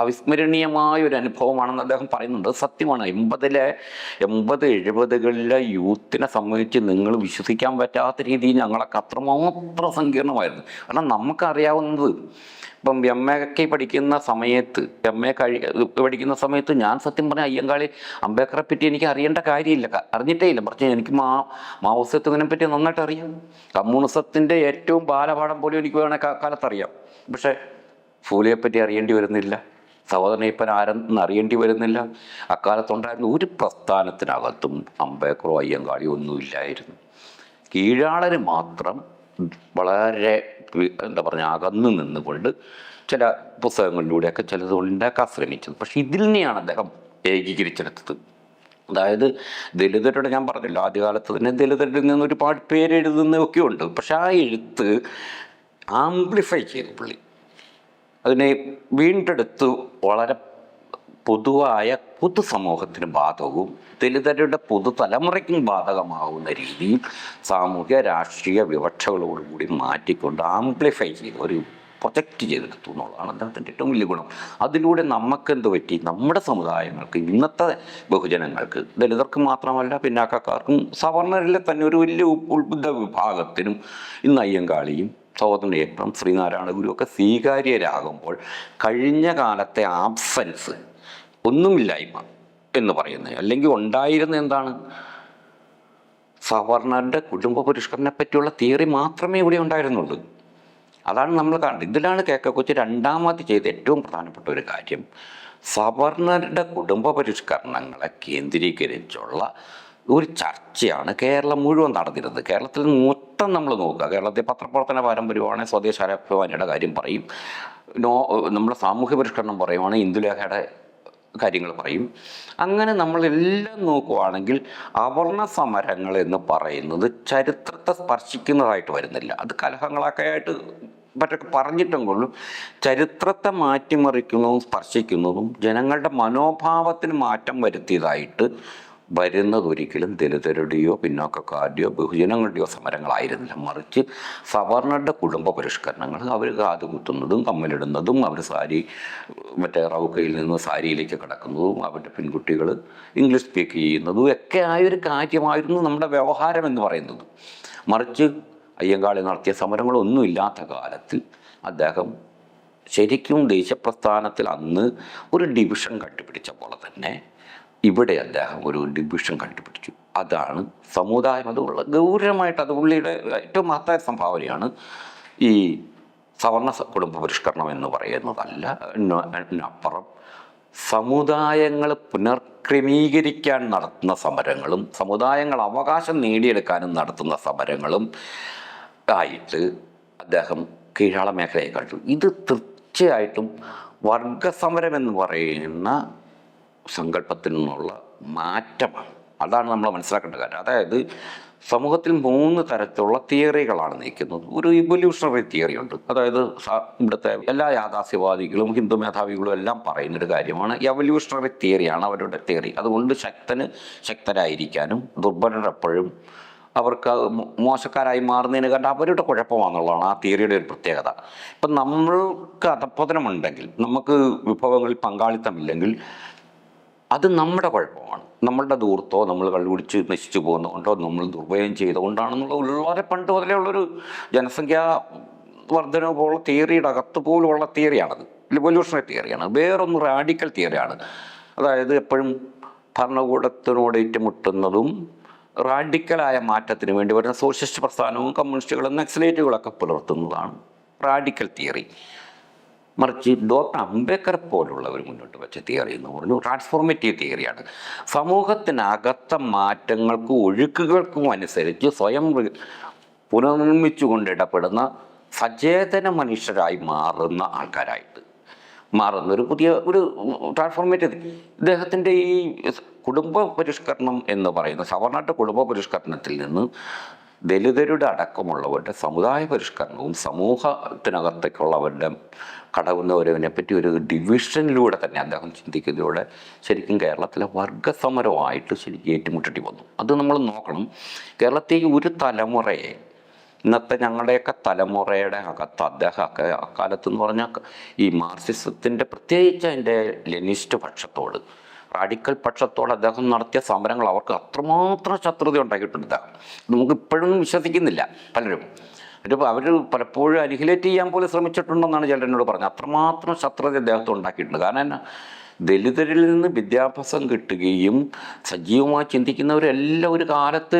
അവിസ്മരണീയമായ ഒരു അനുഭവമാണെന്ന് അദ്ദേഹം പറയുന്നുണ്ട്. സത്യമാണ്. 80-70കളിലെ യൂത്തിനെ സംബന്ധിച്ച് നിങ്ങൾ വിശ്വസിക്കാൻ പറ്റാത്ത രീതിയിൽ ഞങ്ങളൊക്കെ അത്രമാത്രം സങ്കീർണമായിരുന്നു. കാരണം നമുക്കറിയാവുന്നത്, ഇപ്പം MA പഠിക്കുന്ന സമയത്ത് പഠിക്കുന്ന സമയത്ത് ഞാൻ സത്യം പറഞ്ഞ അയ്യങ്കാളി അംബേദ്കറെ പറ്റി എനിക്ക് അറിയേണ്ട കാര്യമില്ല, അറിഞ്ഞിട്ടേ ഇല്ല. പക്ഷേ എനിക്ക് മാവോസത്തിനെ പറ്റി നന്നായിട്ട് അറിയാം. കമ്മ്യൂണിസത്തിൻ്റെ ഏറ്റവും ബാലപാഠം പോലും എനിക്ക് വേണമെങ്കിൽ കാലത്തറിയാം. പക്ഷേ ഫൂലെയെ പറ്റി അറിയേണ്ടി വരുന്നില്ല, സഹോദരനയ്യപ്പൻ ആരെന്ന് അറിയേണ്ടി വരുന്നില്ല. അക്കാലത്തുണ്ടായിരുന്ന ഒരു പ്രസ്ഥാനത്തിനകത്തും അംബേദ്കറോ അയ്യങ്കാളിയോ ഒന്നുമില്ലായിരുന്നു. കീഴാളന് മാത്രം വളരെ എന്താ പറഞ്ഞാൽ അകന്നു നിന്നുകൊണ്ട് ചില പുസ്തകങ്ങളിലൂടെയൊക്കെ ചിലത് ഉണ്ടാക്കാൻ ശ്രമിച്ചത്. പക്ഷെ ഇതിൽ നിന്നെയാണ് അദ്ദേഹം ഏകീകരിച്ചെടുത്തത്. അതായത് ദലിതരുടെ, ഞാൻ പറഞ്ഞല്ലോ ആദ്യകാലത്ത് തന്നെ ദലിതരിൽ നിന്ന് ഒരുപാട് പേരെഴുതുന്നതൊക്കെ ഉണ്ട്. പക്ഷെ ആ എഴുത്ത് ആംപ്ലിഫൈ ചെയ്തു പുള്ളി, അതിനെ വീണ്ടെടുത്ത് വളരെ പൊതുവായ പൊതുസമൂഹത്തിന് ബാധകവും ദലിതരുടെ പുതുതലമുറയ്ക്കും ബാധകമാവുന്ന രീതിയിൽ സാമൂഹ്യ രാഷ്ട്രീയ വിവക്ഷകളോടുകൂടി മാറ്റിക്കൊണ്ട് ആംപ്ലിഫൈ ചെയ്ത് ഒരു പ്രൊജക്റ്റ് ചെയ്തെടുത്തു എന്നുള്ളതാണ് അദ്ദേഹത്തിൻ്റെ ഏറ്റവും വലിയ ഗുണം. അതിലൂടെ നമുക്കെന്ത് പറ്റി, നമ്മുടെ സമുദായങ്ങൾക്ക്, ഇന്നത്തെ ബഹുജനങ്ങൾക്ക്, ദലിതർക്ക് മാത്രമല്ല പിന്നാക്കക്കാർക്കും സവർണരിലെ തന്നെ ഒരു വലിയ ഉത്ബുദ്ധ വിഭാഗത്തിനും ഇന്ന് അയ്യങ്കാളിയും സഹോദരനയ്യപ്പനും ശ്രീനാരായണ ഗുരുവൊക്കെ സ്വീകാര്യരാകുമ്പോൾ കഴിഞ്ഞ കാലത്തെ ആബ്സെൻസ്, ഒന്നുമില്ലായ്മ എന്ന് പറയുന്നത്, അല്ലെങ്കിൽ ഉണ്ടായിരുന്ന എന്താണ്, സവർണരുടെ കുടുംബ പരിഷ്കരണത്തെ പറ്റിയുള്ള തിയറി മാത്രമേ ഇവിടെ ഉണ്ടായിരുന്നുള്ളൂ. അതാണ് നമ്മൾ കാണുന്നത്. ഇതിലാണ് KK കൊച്ച് രണ്ടാമത് ചെയ്ത ഏറ്റവും പ്രധാനപ്പെട്ട ഒരു കാര്യം, സവർണരുടെ കുടുംബ പരിഷ്കരണങ്ങളെ കേന്ദ്രീകരിച്ചുള്ള ഒരു ചർച്ചയാണ് കേരളം മുഴുവൻ നടന്നിരുന്നത്. കേരളത്തിൽ മൊത്തം നമ്മൾ നോക്കുക, കേരളത്തിൽ പത്രപ്രവർത്തന പാരമ്പര്യമാണ്, സ്വദേശാഭിമാനിയുടെ കാര്യം പറയും, നമ്മുടെ സാമൂഹ്യ പരിഷ്കരണം പറയുവാണ്, ഇന്ദുലേഖയുടെ കാര്യങ്ങൾ പറയും. അങ്ങനെ നമ്മളെല്ലാം നോക്കുവാണെങ്കിൽ അവർണ സമരങ്ങൾ എന്ന് പറയുന്നത് ചരിത്രത്തെ സ്പർശിക്കുന്നതായിട്ട് വരുന്നില്ല. അത് കലഹങ്ങളൊക്കെ ആയിട്ട് മറ്റൊക്കെ പറഞ്ഞിട്ടെങ്കിലും ചരിത്രത്തെ മാറ്റിമറിക്കുന്നതും സ്പർശിക്കുന്നതും ജനങ്ങളുടെ മനോഭാവത്തിന് മാറ്റം വരുത്തിയതായിട്ട് വരുന്നതൊരിക്കലും ദലിതരുടെയോ പിന്നോക്കക്കാരുടെയോ ബഹുജനങ്ങളുടെയോ സമരങ്ങളായിരുന്നില്ല. മറിച്ച് സവർണരുടെ കുടുംബ പരിഷ്കരണങ്ങൾ, അവർ കാതുകുത്തുന്നതും കമ്മലിടുന്നതും, അവർ റൗക്കയിൽ നിന്ന് സാരിയിലേക്ക് കിടക്കുന്നതും, അവരുടെ പെൺകുട്ടികൾ ഇംഗ്ലീഷ് സ്പീക്ക് ചെയ്യുന്നതും ഒക്കെ ആയൊരു കാര്യമായിരുന്നു നമ്മുടെ വ്യവഹാരം എന്ന് പറയുന്നത്. മറിച്ച് അയ്യങ്കാളി നടത്തിയ സമരങ്ങളൊന്നുമില്ലാത്ത കാലത്തിൽ അദ്ദേഹം ശരിക്കും ദേശപ്രസ്ഥാനത്തിൽ അന്ന് ഒരു ഡിവിഷൻ കണ്ടുപിടിച്ച പോലെ തന്നെ ഇവിടെ അദ്ദേഹം ഒരു ഡിവിഷൻ കണ്ടുപിടിച്ചു. അതാണ് സമുദായം. അതുള്ള ഗൗരവമായിട്ട് അത് പുള്ളിയുടെ ഏറ്റവും മഹത്തായ സംഭാവനയാണ്. ഈ സവർണ കുടുംബ പരിഷ്കരണം എന്ന് പറയുന്നതല്ല, അപ്പുറം സമുദായങ്ങൾ പുനർക്രമീകരിക്കാൻ നടത്തുന്ന സമരങ്ങളും സമുദായങ്ങൾ അവകാശം നേടിയെടുക്കാനും നടത്തുന്ന സമരങ്ങളും ആയിട്ട് അദ്ദേഹം കീഴാള മേഖലയെ കണ്ടു. ഇത് തീർച്ചയായിട്ടും വർഗസമരം എന്ന് പറയുന്ന സങ്കല്പത്തിൽ നിന്നുള്ള മാറ്റമാണ്. അതാണ് നമ്മൾ മനസ്സിലാക്കേണ്ട കാര്യം. അതായത് സമൂഹത്തിൽ 3 തരത്തിലുള്ള തിയറികളാണ് നിൽക്കുന്നത്. ഒരു ഇവല്യൂഷണറി തിയറി ഉണ്ട്. അതായത് ഇവിടുത്തെ എല്ലാ യാഥാസ്ഥ്യവാദികളും ഹിന്ദു മേധാവികളും എല്ലാം പറയുന്നൊരു കാര്യമാണ്, എവല്യൂഷണറി തിയറിയാണ് അവരുടെ തിയറി. അതുകൊണ്ട് ശക്തരായിരിക്കാനും ദുർബലരെപ്പോഴും അവർക്ക് മോശക്കാരായി മാറുന്നതിന് കണ്ട് അവരുടെ കുഴപ്പമാണെന്നുള്ളതാണ് ആ തിയറിയുടെ ഒരു പ്രത്യേകത. ഇപ്പം നമ്മൾക്ക് അധപ്പതനമുണ്ടെങ്കിൽ, നമുക്ക് വിഭവങ്ങളിൽ പങ്കാളിത്തമില്ലെങ്കിൽ അത് നമ്മുടെ കുഴപ്പമാണ്. നമ്മളുടെ ദൂർത്തോ നമ്മൾ കള്ളുപിടിച്ച് നശിച്ചു പോകുന്നതുകൊണ്ടോ നമ്മൾ ദുർവ്യയം ചെയ്തുകൊണ്ടാണെന്നുള്ള വളരെ പണ്ട് മുതലേ ഉള്ളൊരു ജനസംഖ്യാ വർധനവ് പോലുള്ള തിയറിയുടെ അകത്ത് പോലുള്ള തിയറിയാണത്. റിവല്യൂഷണറി തിയറിയാണ്. വേറൊന്ന് റാഡിക്കൽ തിയറിയാണ്. അതായത് എപ്പോഴും ഭരണകൂടത്തിനോട് ഏറ്റുമുട്ടുന്നതും റാഡിക്കലായ മാറ്റത്തിന് വേണ്ടി വരുന്ന സോഷ്യലിസ്റ്റ് പ്രസ്ഥാനവും കമ്മ്യൂണിസ്റ്റുകളും നക്സലേറ്റുകളൊക്കെ പുലർത്തുന്നതാണ് റാഡിക്കൽ തിയറി. മറിച്ച് ഡോക്ടർ അംബേദ്കർ പോലുള്ളവർ മുന്നോട്ട് വെച്ച തിയറി എന്ന് പറഞ്ഞു ട്രാൻസ്ഫോർമേറ്റീവ് തിയറിയാണ്. സമൂഹത്തിനകത്ത മാറ്റങ്ങൾക്കും ഒഴുക്കുകൾക്കും അനുസരിച്ച് സ്വയം പുനർനിർമ്മിച്ചുകൊണ്ട് ഇടപെടുന്ന സചേതന മനുഷ്യരായി മാറുന്ന ആൾക്കാരായിട്ട് മാറുന്ന ഒരു പുതിയ ഒരു ട്രാൻസ്ഫോർമേറ്റീവ്. ഇദ്ദേഹത്തിൻ്റെ ഈ കുടുംബ പരിഷ്കരണം എന്ന് പറയുന്ന സവർണരുടെ കുടുംബ പരിഷ്കരണത്തിൽ നിന്ന് ദലിതരുടെ അടക്കമുള്ളവരുടെ സമുദായ പരിഷ്കരണവും സമൂഹത്തിനകത്തേക്കുള്ളവരുടെ കടവുന്നവരവിനെ പറ്റി ഒരു ഡിവിഷനിലൂടെ തന്നെ അദ്ദേഹം ചിന്തിക്കുന്നതിലൂടെ ശരിക്കും കേരളത്തിലെ വർഗസമരമായിട്ട് ശരിക്കും ഏറ്റുമുട്ടേണ്ടി വന്നു. അത് നമ്മൾ നോക്കണം. കേരളത്തെ ഒരു തലമുറയെ ഇന്നത്തെ ഞങ്ങളുടെയൊക്കെ തലമുറയുടെ അകത്ത് അദ്ദേഹമൊക്കെ അക്കാലത്ത് എന്ന് പറഞ്ഞാൽ ഈ മാർക്സിസത്തിൻ്റെ പ്രത്യേകിച്ച് അതിൻ്റെ ലെനിസ്റ്റ് പക്ഷത്തോട്, റാഡിക്കൽ പക്ഷത്തോട് അദ്ദേഹം നടത്തിയ സമരങ്ങൾ അവർക്ക് അത്രമാത്രം ശത്രുത ഉണ്ടാക്കിയിട്ടുണ്ട്. നമുക്ക് ഇപ്പോഴും വിശ്വസിക്കുന്നില്ല പലരും. അവർ പലപ്പോഴും അനിഹിലേറ്റ് ചെയ്യാൻ പോലും ശ്രമിച്ചിട്ടുണ്ടെന്നാണ് ചിലർ എന്നോട് പറഞ്ഞത്. അത്രമാത്രം ശത്രുത അദ്ദേഹത്തെ ഉണ്ടാക്കിയിട്ടുണ്ട്. കാരണം എന്നാ, ദലിതരിൽ നിന്ന് വിദ്യാഭ്യാസം കിട്ടുകയും സജീവമായി ചിന്തിക്കുന്നവരെല്ലാം ഒരു കാലത്ത്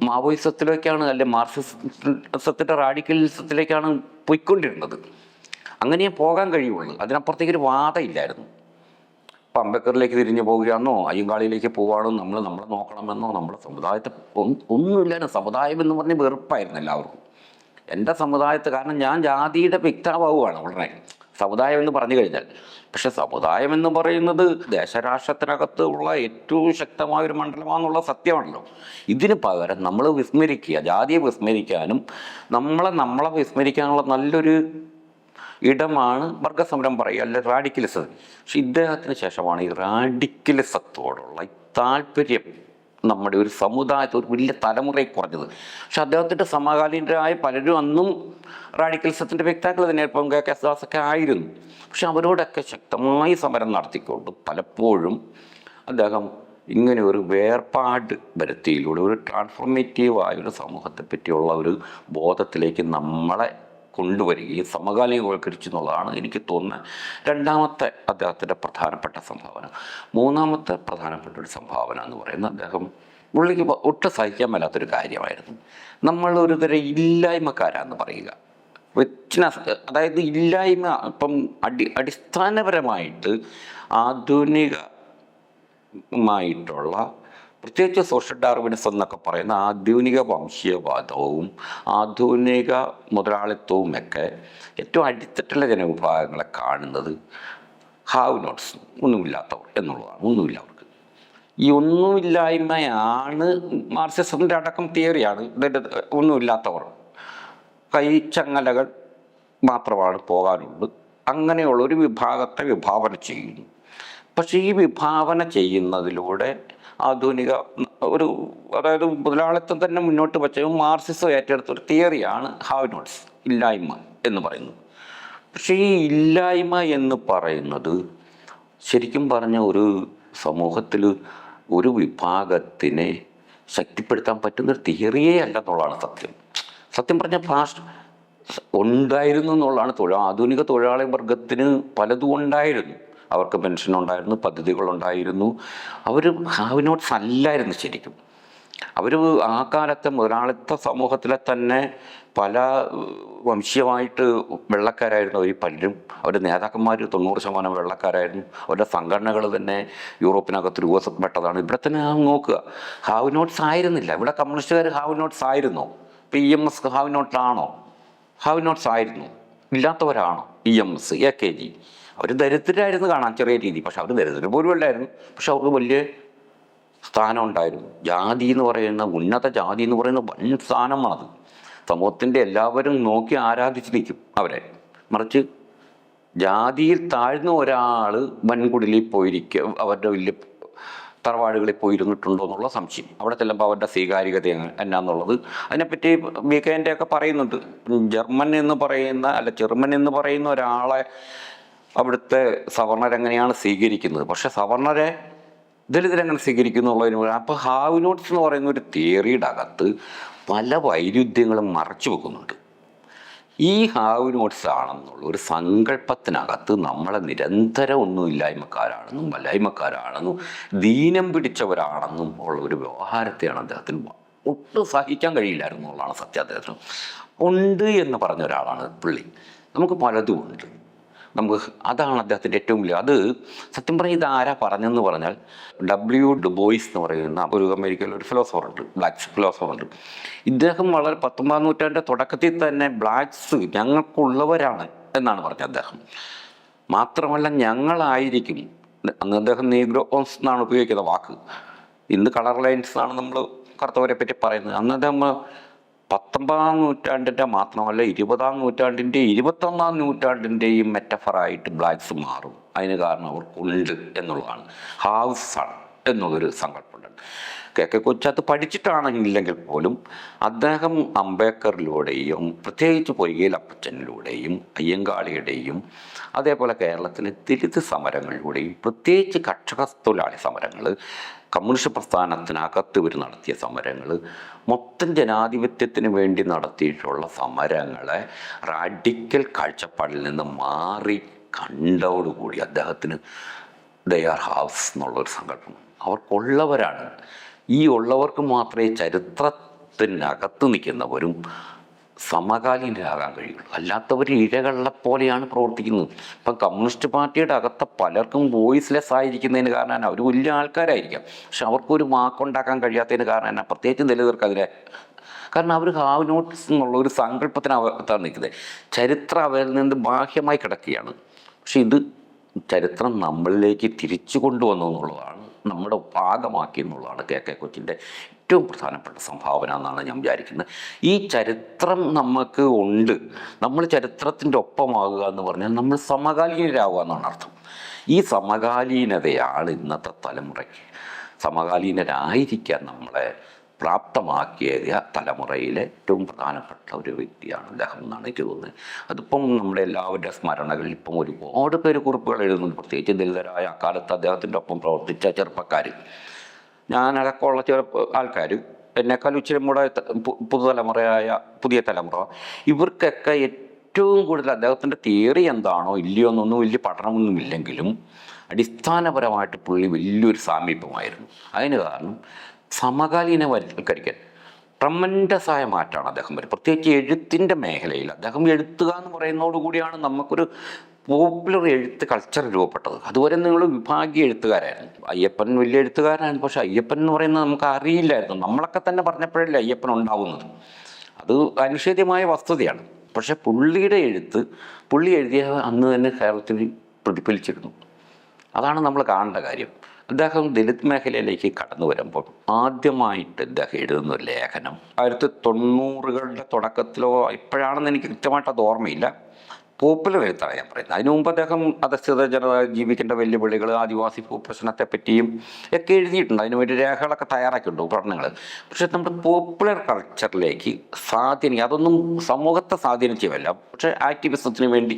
മാവോയിസത്തിലേക്കാണ്, അല്ലെ മാർക്സിസത്തിൻ്റെ റാഡിക്കലിസത്തിലേക്കാണ് പോയിക്കൊണ്ടിരുന്നത്. അങ്ങനെ പോകാൻ കഴിയുള്ളൂ. അതിനപ്പുറത്തേക്കൊരു വാദമില്ലായിരുന്നു. ഇപ്പം അംബേദ്കറിലേക്ക് തിരിഞ്ഞു പോവുകയാണെന്നോ അയ്യങ്കാളിയിലേക്ക് പോവുകയാണോ നമ്മളെ നോക്കണമെന്നോ നമ്മുടെ സമുദായത്തെ ഒന്നുമില്ലായിരുന്നു. സമുദായം എന്ന് പറഞ്ഞ് വെറുപ്പായിരുന്നു എല്ലാവർക്കും. എൻ്റെ സമുദായത്തെ, കാരണം ഞാൻ ജാതിയുടെ വ്യക്താവുകയാണ് ഉടനെ സമുദായം എന്ന് പറഞ്ഞു കഴിഞ്ഞാൽ. പക്ഷെ സമുദായം എന്ന് പറയുന്നത് ദേശരാഷ്ട്രത്തിനകത്ത് ഉള്ള ഏറ്റവും ശക്തമായൊരു മണ്ഡലമാണെന്നുള്ള സത്യമാണല്ലോ. ഇതിന് പകരം നമ്മൾ വിസ്മരിക്കുക, ജാതിയെ വിസ്മരിക്കാനും നമ്മളെ വിസ്മരിക്കാനുള്ള നല്ലൊരു ഇടമാണ് വർഗസമരം പറയുക, അല്ലെ റാഡിക്കലിസം. പക്ഷെ ഇദ്ദേഹത്തിന് ശേഷമാണ് ഈ റാഡിക്കലിസത്തോടുള്ള താല്പര്യം നമ്മുടെ ഒരു സമുദായത്തിൽ ഒരു വലിയ തലമുറയിൽ കുറഞ്ഞത്. പക്ഷെ അദ്ദേഹത്തിൻ്റെ സമകാലീനരായ പലരും അന്നും റാഡിക്കലിസത്തിൻ്റെ വ്യക്താക്കൾ തന്നെ, ഇപ്പം കെ.എസ്. ദാസൊക്കെ ആയിരുന്നു. പക്ഷെ അവരോടൊക്കെ ശക്തമായി സമരം നടത്തിക്കൊണ്ട് പലപ്പോഴും അദ്ദേഹം ഇങ്ങനെ ഒരു വേർപാട് വരുത്തിയിലൂടെ ഒരു ട്രാൻസ്ഫോർമേറ്റീവായ ഒരു സമൂഹത്തെ പറ്റിയുള്ള ഒരു ബോധത്തിലേക്ക് നമ്മളെ കൊണ്ടുവരികയും സമകാലികവൽക്കരിച്ചു എന്നുള്ളതാണ് എനിക്ക് തോന്നുന്നത് രണ്ടാമത്തെ അദ്ദേഹത്തിൻ്റെ പ്രധാനപ്പെട്ട സംഭാവന. മൂന്നാമത്തെ പ്രധാനപ്പെട്ട ഒരു സംഭാവന എന്ന് പറയുന്നത്, അദ്ദേഹം പുള്ളിക്ക് ഒട്ടും സഹിക്കാൻ മേലാത്തൊരു കാര്യമായിരുന്നു നമ്മളൊരു തരം ഇല്ലായ്മക്കാരാന്ന് പറയുക. അതായത് ഇല്ലായ്മ ഇപ്പം അടിസ്ഥാനപരമായിട്ട് ആധുനികമായിട്ടുള്ള, പ്രത്യേകിച്ച് സോഷ്യൽ ഡാർവിനിസം എന്നൊക്കെ പറയുന്ന ആധുനിക വംശീയവാദവും ആധുനിക മുതലാളിത്തവും ഒക്കെ ഏറ്റവും അടിത്തട്ടുള്ള ജനവിഭാഗങ്ങളെ കാണുന്നത് ഹാവ് നോട്ട്സ്, ഒന്നുമില്ലാത്തവർ എന്നുള്ളതാണ്. ഒന്നുമില്ല അവർക്ക്. ഈ ഒന്നുമില്ലായ്മയാണ് മാർക്സിസത്തിൻ്റെ അടക്കം തിയറിയാണ്. ഒന്നുമില്ലാത്തവർ, കൈച്ചങ്ങലകൾ മാത്രമാണ് പോകാനുള്ളത്. അങ്ങനെയുള്ള ഒരു വിഭാഗത്തെ വിഭാവന ചെയ്യുന്നു. പക്ഷേ ഈ വിഭാവന ചെയ്യുന്നതിലൂടെ ആധുനിക അതായത് മുതലാളിത്തം തന്നെ മുന്നോട്ട് വച്ച മാർക്സിസം ഏറ്റെടുത്തൊരു തിയറിയാണ് ഹാവ് നോട്ട്സ്, ഇല്ലായ്മ എന്ന് പറയുന്നത്. പക്ഷേ ഈ ഇല്ലായ്മ എന്ന് പറയുന്നത് ശരിക്കും പറഞ്ഞ ഒരു സമൂഹത്തിൽ ഒരു വിഭാഗത്തിനെ ശക്തിപ്പെടുത്താൻ പറ്റുന്നൊരു തിയറിയേ അല്ലെന്നുള്ളതാണ് സത്യം. സത്യം പറഞ്ഞാൽ ഉണ്ടായിരുന്നു എന്നുള്ളതാണ്. ആധുനിക തൊഴിലാളി വർഗത്തിന് പലതും ഉണ്ടായിരുന്നു. അവർക്ക് പെൻഷൻ ഉണ്ടായിരുന്നു, പദ്ധതികളുണ്ടായിരുന്നു. അവർ ഹാവ് നോട്ട്സ് അല്ലായിരുന്നു ശരിക്കും. അവർ ആ കാലത്തെ മുതലാളിത്ത സമൂഹത്തിലെ തന്നെ പല വംശീയമായിട്ട് വെള്ളക്കാരായിരുന്നു അവർ പലരും. അവരുടെ നേതാക്കന്മാർ 90% വെള്ളക്കാരായിരുന്നു. അവരുടെ സംഘടനകൾ തന്നെ യൂറോപ്പിനകത്ത് രൂപപ്പെട്ടതാണ്. ഇവിടെ തന്നെ നോക്കുക, ഹാവ് നോട്ട്സ് ആയിരുന്നില്ല. ഇവിടെ കമ്മ്യൂണിസ്റ്റുകാർ ഹാവ് നോട്ട്സ് ആയിരുന്നോ? PMS ഹാവ് നോട്ടാണോ? ഹാവ് നോട്ട്സ് ആയിരുന്നു. ഇല്ലാത്തവരാണോ EMS, AKG? അവർ ദരിദ്രരായിരുന്നു കാണാൻ ചെറിയ രീതി. പക്ഷെ അവർ ദരിദ്രം പോലും അല്ലായിരുന്നു. പക്ഷെ അവർക്ക് വലിയ സ്ഥാനം ഉണ്ടായിരുന്നു. ജാതി എന്ന് പറയുന്ന, ഉന്നത ജാതി എന്ന് പറയുന്ന വൻ സ്ഥാനമാണത്. സമൂഹത്തിൻ്റെ എല്ലാവരും നോക്കി ആരാധിച്ച് നിൽക്കും അവരെ. മറിച്ച് ജാതിയിൽ താഴ്ന്ന ഒരാൾ വൻകുടിലിൽ പോയിരിക്കുക, അവരുടെ വലിയ തറവാടുകളിൽ പോയിരുന്നിട്ടുണ്ടോ എന്നുള്ള സംശയം. അവിടെ ചെല്ലുമ്പോൾ അവരുടെ സ്വീകാര്യത എന്നാന്നുള്ളത് അതിനെപ്പറ്റി BKൻ്റെ ഒക്കെ പറയുന്നുണ്ട്. ജർമ്മൻ എന്ന് പറയുന്ന, ചെറുമൻ എന്ന് പറയുന്ന ഒരാളെ അവിടുത്തെ സവർണരെങ്ങനെയാണ് സ്വീകരിക്കുന്നത്, പക്ഷെ സവർണരെ ദലിതരെങ്ങനെ സ്വീകരിക്കുന്നു എന്നുള്ളതിന്. അപ്പോൾ ഹാവ് നോട്ട്സ് എന്ന് പറയുന്ന ഒരു തിയറിയുടെ അകത്ത് പല വൈരുദ്ധ്യങ്ങളും മറച്ചു വെക്കുന്നുണ്ട്. ഈ ഹാവ് നോട്ട്സ് ആണെന്നുള്ള ഒരു സങ്കല്പത്തിനകത്ത് നമ്മളെ നിരന്തരം ഒന്നുമില്ലായ്മക്കാരാണെന്നും വല്ലായ്മക്കാരാണെന്നും ദീനം പിടിച്ചവരാണെന്നും ഉള്ള ഒരു വ്യവഹാരത്തെയാണ് അദ്ദേഹത്തിന് ഒട്ടും സഹിക്കാൻ കഴിയില്ലായിരുന്നു എന്നുള്ളതാണ് സത്യം. അദ്ദേഹത്തിന് ഉണ്ട് എന്ന് പറഞ്ഞ ഒരാളാണ് പുള്ളി. നമുക്ക് പലതും ഉണ്ട്. അതാണ് അദ്ദേഹത്തിൻ്റെ ഏറ്റവും വലിയ. അത് സത്യം പറഞ്ഞാൽ ഇത് ആരാ പറഞ്ഞെന്ന് പറഞ്ഞാൽ W. ഡു ബോയിസ് എന്ന് പറയുന്ന ഒരു അമേരിക്കയിൽ ഒരു ഫിലോസഫറുണ്ട്, ബ്ലാക്ക് ഫിലോസഫറുണ്ട്. ഇദ്ദേഹം വളരെ 19ാം നൂറ്റാണ്ടിൻ്റെ തുടക്കത്തിൽ തന്നെ ബ്ലാക്ക്സ് ഞങ്ങൾക്കുള്ളവരാണ് എന്നാണ് പറഞ്ഞത് അദ്ദേഹം. മാത്രമല്ല ഞങ്ങളായിരിക്കും, അന്ന് അദ്ദേഹം നീഗ്രോസ് എന്നാണ് ഉപയോഗിക്കുന്ന വാക്ക്. ഇന്ന് കളർ ലൈൻസ് എന്നാണ് നമ്മൾ കറുത്തവരെ പറ്റി പറയുന്നത്. അന്ന് അദ്ദേഹം 19ാം നൂറ്റാണ്ടിൻ്റെ മാത്രമല്ല 20ാം നൂറ്റാണ്ടിൻ്റെ 21ാം നൂറ്റാണ്ടിൻ്റെയും മെറ്റഫറായിട്ട് ബ്ലാക്ക്സ് മാറും. അതിന് കാരണം അവർക്കുണ്ട് എന്നുള്ളതാണ്. ഹാവ്സ് ആണ്. എന്നുള്ളൊരു സങ്കല്പമുണ്ട്. കെ കൊച്ച് അത് പഠിച്ചിട്ടാണെന്നില്ലെങ്കിൽ പോലും അദ്ദേഹം അംബേദ്കറിലൂടെയും പ്രത്യേകിച്ച് പൊയ്കയിൽ അപ്പച്ചനിലൂടെയും അയ്യങ്കാളിയുടെയും അതേപോലെ കേരളത്തിലെ ദലിത് സമരങ്ങളിലൂടെയും പ്രത്യേകിച്ച് കർഷക തൊഴിലാളി സമരങ്ങൾ, കമ്മ്യൂണിസ്റ്റ് പ്രസ്ഥാനത്തിനകത്ത് ഇവർ നടത്തിയ സമരങ്ങൾ, മൊത്തം ജനാധിപത്യത്തിന് വേണ്ടി നടത്തിയിട്ടുള്ള സമരങ്ങളെ റാഡിക്കൽ കാഴ്ചപ്പാടിൽ നിന്ന് മാറി കണ്ടോടുകൂടി അദ്ദേഹത്തിന് ദേ ആർ ഹാവ്സ് എന്നുള്ളൊരു സങ്കല്പം. അവർക്കുള്ളവരാണ്. ഈ ഉള്ളവർക്ക് മാത്രമേ ചരിത്രത്തിനകത്ത് നിൽക്കുന്നവരും സമകാലീനരാകാൻ കഴിയുള്ളൂ. അല്ലാത്തവർ ഇരകളെപ്പോലെയാണ് പ്രവർത്തിക്കുന്നത്. ഇപ്പം കമ്മ്യൂണിസ്റ്റ് പാർട്ടിയുടെ അകത്തെ പലർക്കും വോയിസ്ലെസ് ആയിരിക്കുന്നതിന് കാരണം അവർ വലിയ ആൾക്കാരായിരിക്കാം, പക്ഷെ അവർക്കൊരു വാക്കുണ്ടാക്കാൻ കഴിയാത്തതിന് കാരണം പ്രത്യേകിച്ച് ദലിതർക്കെതിരെ. കാരണം അവർ ഹാവ് നോട്ട്സ് എന്നുള്ള ഒരു സങ്കല്പത്തിനകത്താണ് നിൽക്കുന്നത്. ചരിത്രം അവരിൽ നിന്ന് ബാഹ്യമായി കിടക്കുകയാണ്. പക്ഷെ ഇത് ചരിത്രം നമ്മളിലേക്ക് തിരിച്ചു കൊണ്ടുവന്നു എന്നുള്ളതാണ്, നമ്മുടെ ഭാഗമാക്കി എന്നുള്ളതാണ് കെ കൊച്ചിൻ്റെ ഏറ്റവും പ്രധാനപ്പെട്ട സംഭാവന എന്നാണ് ഞാൻ വിചാരിക്കുന്നത്. ഈ ചരിത്രം നമുക്ക് ഉണ്ട്. നമ്മൾ ചരിത്രത്തിൻ്റെ ഒപ്പമാകുക എന്ന് പറഞ്ഞാൽ നമ്മൾ സമകാലീനരാകുക എന്നാണ് അർത്ഥം. ഈ സമകാലീനതയാണ് ഇന്നത്തെ തലമുറയ്ക്ക്, സമകാലീനരായിരിക്കാൻ നമ്മളെ പ്രാപ്തമാക്കിയ തലമുറയിലെ ഏറ്റവും പ്രധാനപ്പെട്ട ഒരു വ്യക്തിയാണ് അദ്ദേഹം എന്നാണ് എനിക്ക് തോന്നുന്നത്. അതിപ്പം നമ്മുടെ എല്ലാവരുടെ സ്മരണകളിൽ ഇപ്പം ഒരുപാട് പേര് കുറിപ്പുകൾ എഴുതുന്നുണ്ട്, പ്രത്യേകിച്ച് ദലിതരായ അക്കാലത്ത് അദ്ദേഹത്തിൻ്റെ ഒപ്പം പ്രവർത്തിച്ച ചെറുപ്പക്കാർ, ഞാനടക്കമുള്ള ആൾക്കാർ, എന്നെക്കാൾ ഇച്ചിരി കൂടെ പുതിയ തലമുറ, ഇവർക്കൊക്കെ ഏറ്റവും കൂടുതൽ അദ്ദേഹത്തിൻ്റെ തിയറി എന്താണോ ഇല്ലയോ എന്നൊന്നും വലിയ പഠനമൊന്നുമില്ലെങ്കിലും അടിസ്ഥാനപരമായിട്ട് പുള്ളി വലിയൊരു സാമീപ്യമായിരുന്നു. അതിന് കാരണം സമകാലീനവൽക്കരിക്കാൻ ട്രമൻഡസായ മാറ്റമാണ് അദ്ദേഹം വരും. പ്രത്യേകിച്ച് എഴുത്തിൻ്റെ മേഖലയിൽ അദ്ദേഹം എഴുത്തുക എന്ന് പറയുന്നതോടുകൂടിയാണ് നമുക്കൊരു പോപ്പുലർ എഴുത്ത് കൾച്ചർ രൂപപ്പെട്ടത്. അതുവരെ നിങ്ങൾ വിഭാഗീയ എഴുത്തുകാരായിരുന്നു. അയ്യപ്പൻ വലിയ എഴുത്തുകാരനായിരുന്നു, പക്ഷെ അയ്യപ്പൻ എന്ന് പറയുന്നത് നമുക്ക് അറിയില്ലായിരുന്നു. നമ്മളൊക്കെ തന്നെ പറഞ്ഞപ്പോഴല്ലേ അയ്യപ്പൻ ഉണ്ടാവുന്നത്. അത് അനിഷേധ്യമായ വസ്തുതയാണ്. പക്ഷെ പുള്ളിയുടെ എഴുത്ത്, പുള്ളി എഴുതിയ അന്ന് തന്നെ കേരളത്തിൽ പ്രതിഫലിച്ചിരുന്നു. അതാണ് നമ്മൾ കാണേണ്ട കാര്യം. അദ്ദേഹം ദലിത് മേഖലയിലേക്ക് കടന്നു വരുമ്പോൾ ആദ്യമായിട്ട് അദ്ദേഹം എഴുതുന്ന ഒരു ലേഖനം 1990കളുടെ തുടക്കത്തിലോ ഇപ്പോഴാണെന്ന് എനിക്ക് കൃത്യമായിട്ട് അത് ഓർമ്മയില്ല, പോപ്പുലർ എഴുത്താണ് ഞാൻ പറയുന്നത്. അതിനു മുമ്പ് അദ്ദേഹം അധസ്ഥിത ജനത ജീവിക്കേണ്ട വെല്ലുവിളികൾ, ആദിവാസി ഭൂപ്രശ്നത്തെ പറ്റിയും ഒക്കെ എഴുതിയിട്ടുണ്ട്. അതിനുവേണ്ടി രേഖകളൊക്കെ തയ്യാറാക്കിയിട്ടുണ്ട്, പഠനങ്ങൾ. പക്ഷെ നമ്മുടെ പോപ്പുലർ കൾച്ചറിലേക്ക് അതൊന്നും സമൂഹത്തെ സ്വാധീനിച്ചതല്ല, പക്ഷേ ആക്ടിവിസത്തിന് വേണ്ടി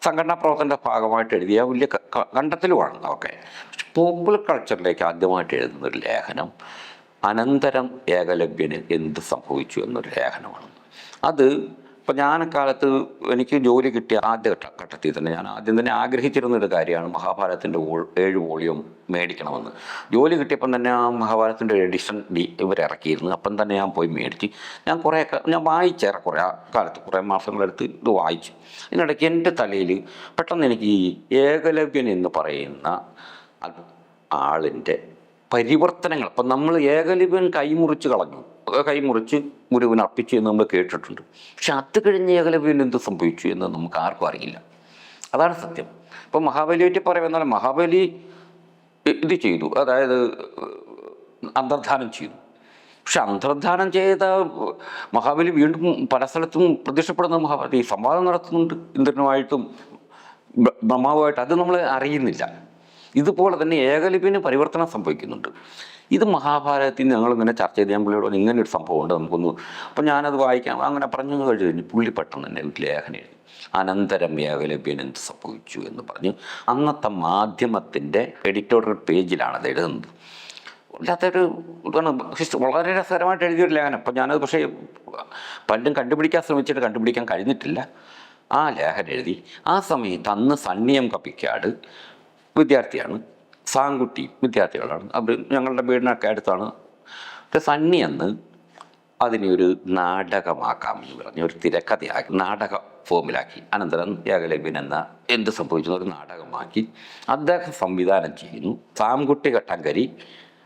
സംഘടനാ പ്രവർത്തനത്തിൻ്റെ ഭാഗമായിട്ട് എഴുതിയ വലിയ കണ്ടെത്തലുമാണ് അതൊക്കെ. പക്ഷെ പോപ്പുലർ കൾച്ചറിലേക്ക് ആദ്യമായിട്ട് എഴുതുന്ന ഒരു ലേഖനം അനന്തരം ഏകലവ്യന് എന്ത് സംഭവിച്ചു എന്നൊരു ലേഖനമാണ്. അത് ഇപ്പം ഞാൻ കാലത്ത് എനിക്ക് ജോലി കിട്ടിയ ആദ്യ ഘട്ടത്തിൽ തന്നെ ഞാൻ ആദ്യം തന്നെ ആഗ്രഹിച്ചിരുന്നൊരു കാര്യമാണ് മഹാഭാരതത്തിൻ്റെ 7 വോളിയം മേടിക്കണമെന്ന്. ജോലി കിട്ടിയപ്പം തന്നെ ആ മഹാഭാരതത്തിൻ്റെ എഡിഷൻ ഇവരിറക്കിയിരുന്നു. അപ്പം തന്നെ ഞാൻ പോയി മേടിച്ച് ഞാൻ വായിച്ചേറെ ആ കാലത്ത് കുറേ മാസങ്ങളെടുത്ത് ഇത് വായിച്ചു. ഇതിനിടയ്ക്ക് എൻ്റെ തലയിൽ പെട്ടെന്ന് എനിക്ക് ഈ ഏകലവ്യൻ എന്ന് പറയുന്ന ആളിൻ്റെ പരിവർത്തനങ്ങൾ, അപ്പം നമ്മൾ ഏകലവ്യൻ കൈമുറിച്ച് ഗുരുവിന് അർപ്പിച്ചു എന്ന് നമ്മൾ കേട്ടിട്ടുണ്ട്. പക്ഷെ അത് കഴിഞ്ഞ് ഏകലവ്യൻ എന്ത് സംഭവിച്ചു എന്ന് നമുക്ക് ആർക്കും അറിയില്ല. അതാണ് സത്യം. ഇപ്പം മഹാബലിയായിട്ട് പറയുമെന്നാൽ മഹാബലി ഇത് ചെയ്തു, അതായത് അന്തർധാനം ചെയ്തു. പക്ഷെ അന്തർധാനം ചെയ്ത മഹാബലി വീണ്ടും പല സ്ഥലത്തും പ്രത്യക്ഷപ്പെടുന്ന മഹാബലി സംവാദം നടത്തുന്നുണ്ട് ഇന്ദ്രനുമായിട്ടും ബ്രഹ്മാവുമായിട്ട്, അത് നമ്മൾ അറിയുന്നില്ല. ഇതുപോലെ തന്നെ ഏകലിപിന് പരിവർത്തനം സംഭവിക്കുന്നുണ്ട്. ഇത് മഹാഭാരതത്തിൽ ഞങ്ങളിങ്ങനെ ചർച്ച ചെയ്ത് ഞാൻ പുള്ളിയോട് ഇങ്ങനെ ഒരു സംഭവം ഉണ്ട് നമുക്കൊന്ന്, അപ്പം ഞാനത് വായിക്കാം അങ്ങനെ പറഞ്ഞു കഴിഞ്ഞ് പുള്ളി പെട്ടെന്ന് തന്നെ ലേഖനം എഴുതി, അനന്തരം ഏകലവ്യൻ എന്ത് സംഭവിച്ചു എന്ന് പറഞ്ഞു. അന്നത്തെ മാധ്യമത്തിൻ്റെ എഡിറ്റോറിയൽ പേജിലാണ് അത് എഴുതുന്നത്. അല്ലാത്തൊരു ഇതാണ്, വളരെ രസകരമായിട്ട് എഴുതിയൊരു ലേഖനം. അപ്പം ഞാനത് പക്ഷേ പലരും കണ്ടുപിടിക്കാൻ ശ്രമിച്ചിട്ട് കണ്ടുപിടിക്കാൻ കഴിഞ്ഞിട്ടില്ല. ആ ലേഖനം എഴുതി. ആ സമയത്ത് അന്ന് സണ്ണിയം കപ്പിക്കാട് വിദ്യാർത്ഥിയാണ്, സാങ്കുട്ടി വിദ്യാർത്ഥികളാണ്. അവർ ഞങ്ങളുടെ വീടിനൊക്കെ അടുത്താണ്. സണ്ണി അന്ന് അതിനെ ഒരു നാടകമാക്കാമെന്ന് പറഞ്ഞ് ഒരു തിരക്കഥയാക്കി നാടക ഫോമിലാക്കി. അനന്തരം ഏകലവ്യൻ എന്ന എന്ത് സംഭവിച്ചു ഒരു നാടകമാക്കി അദ്ദേഹം സംവിധാനം ചെയ്യുന്നു. സാംകുട്ടി ഘട്ടങ്കരി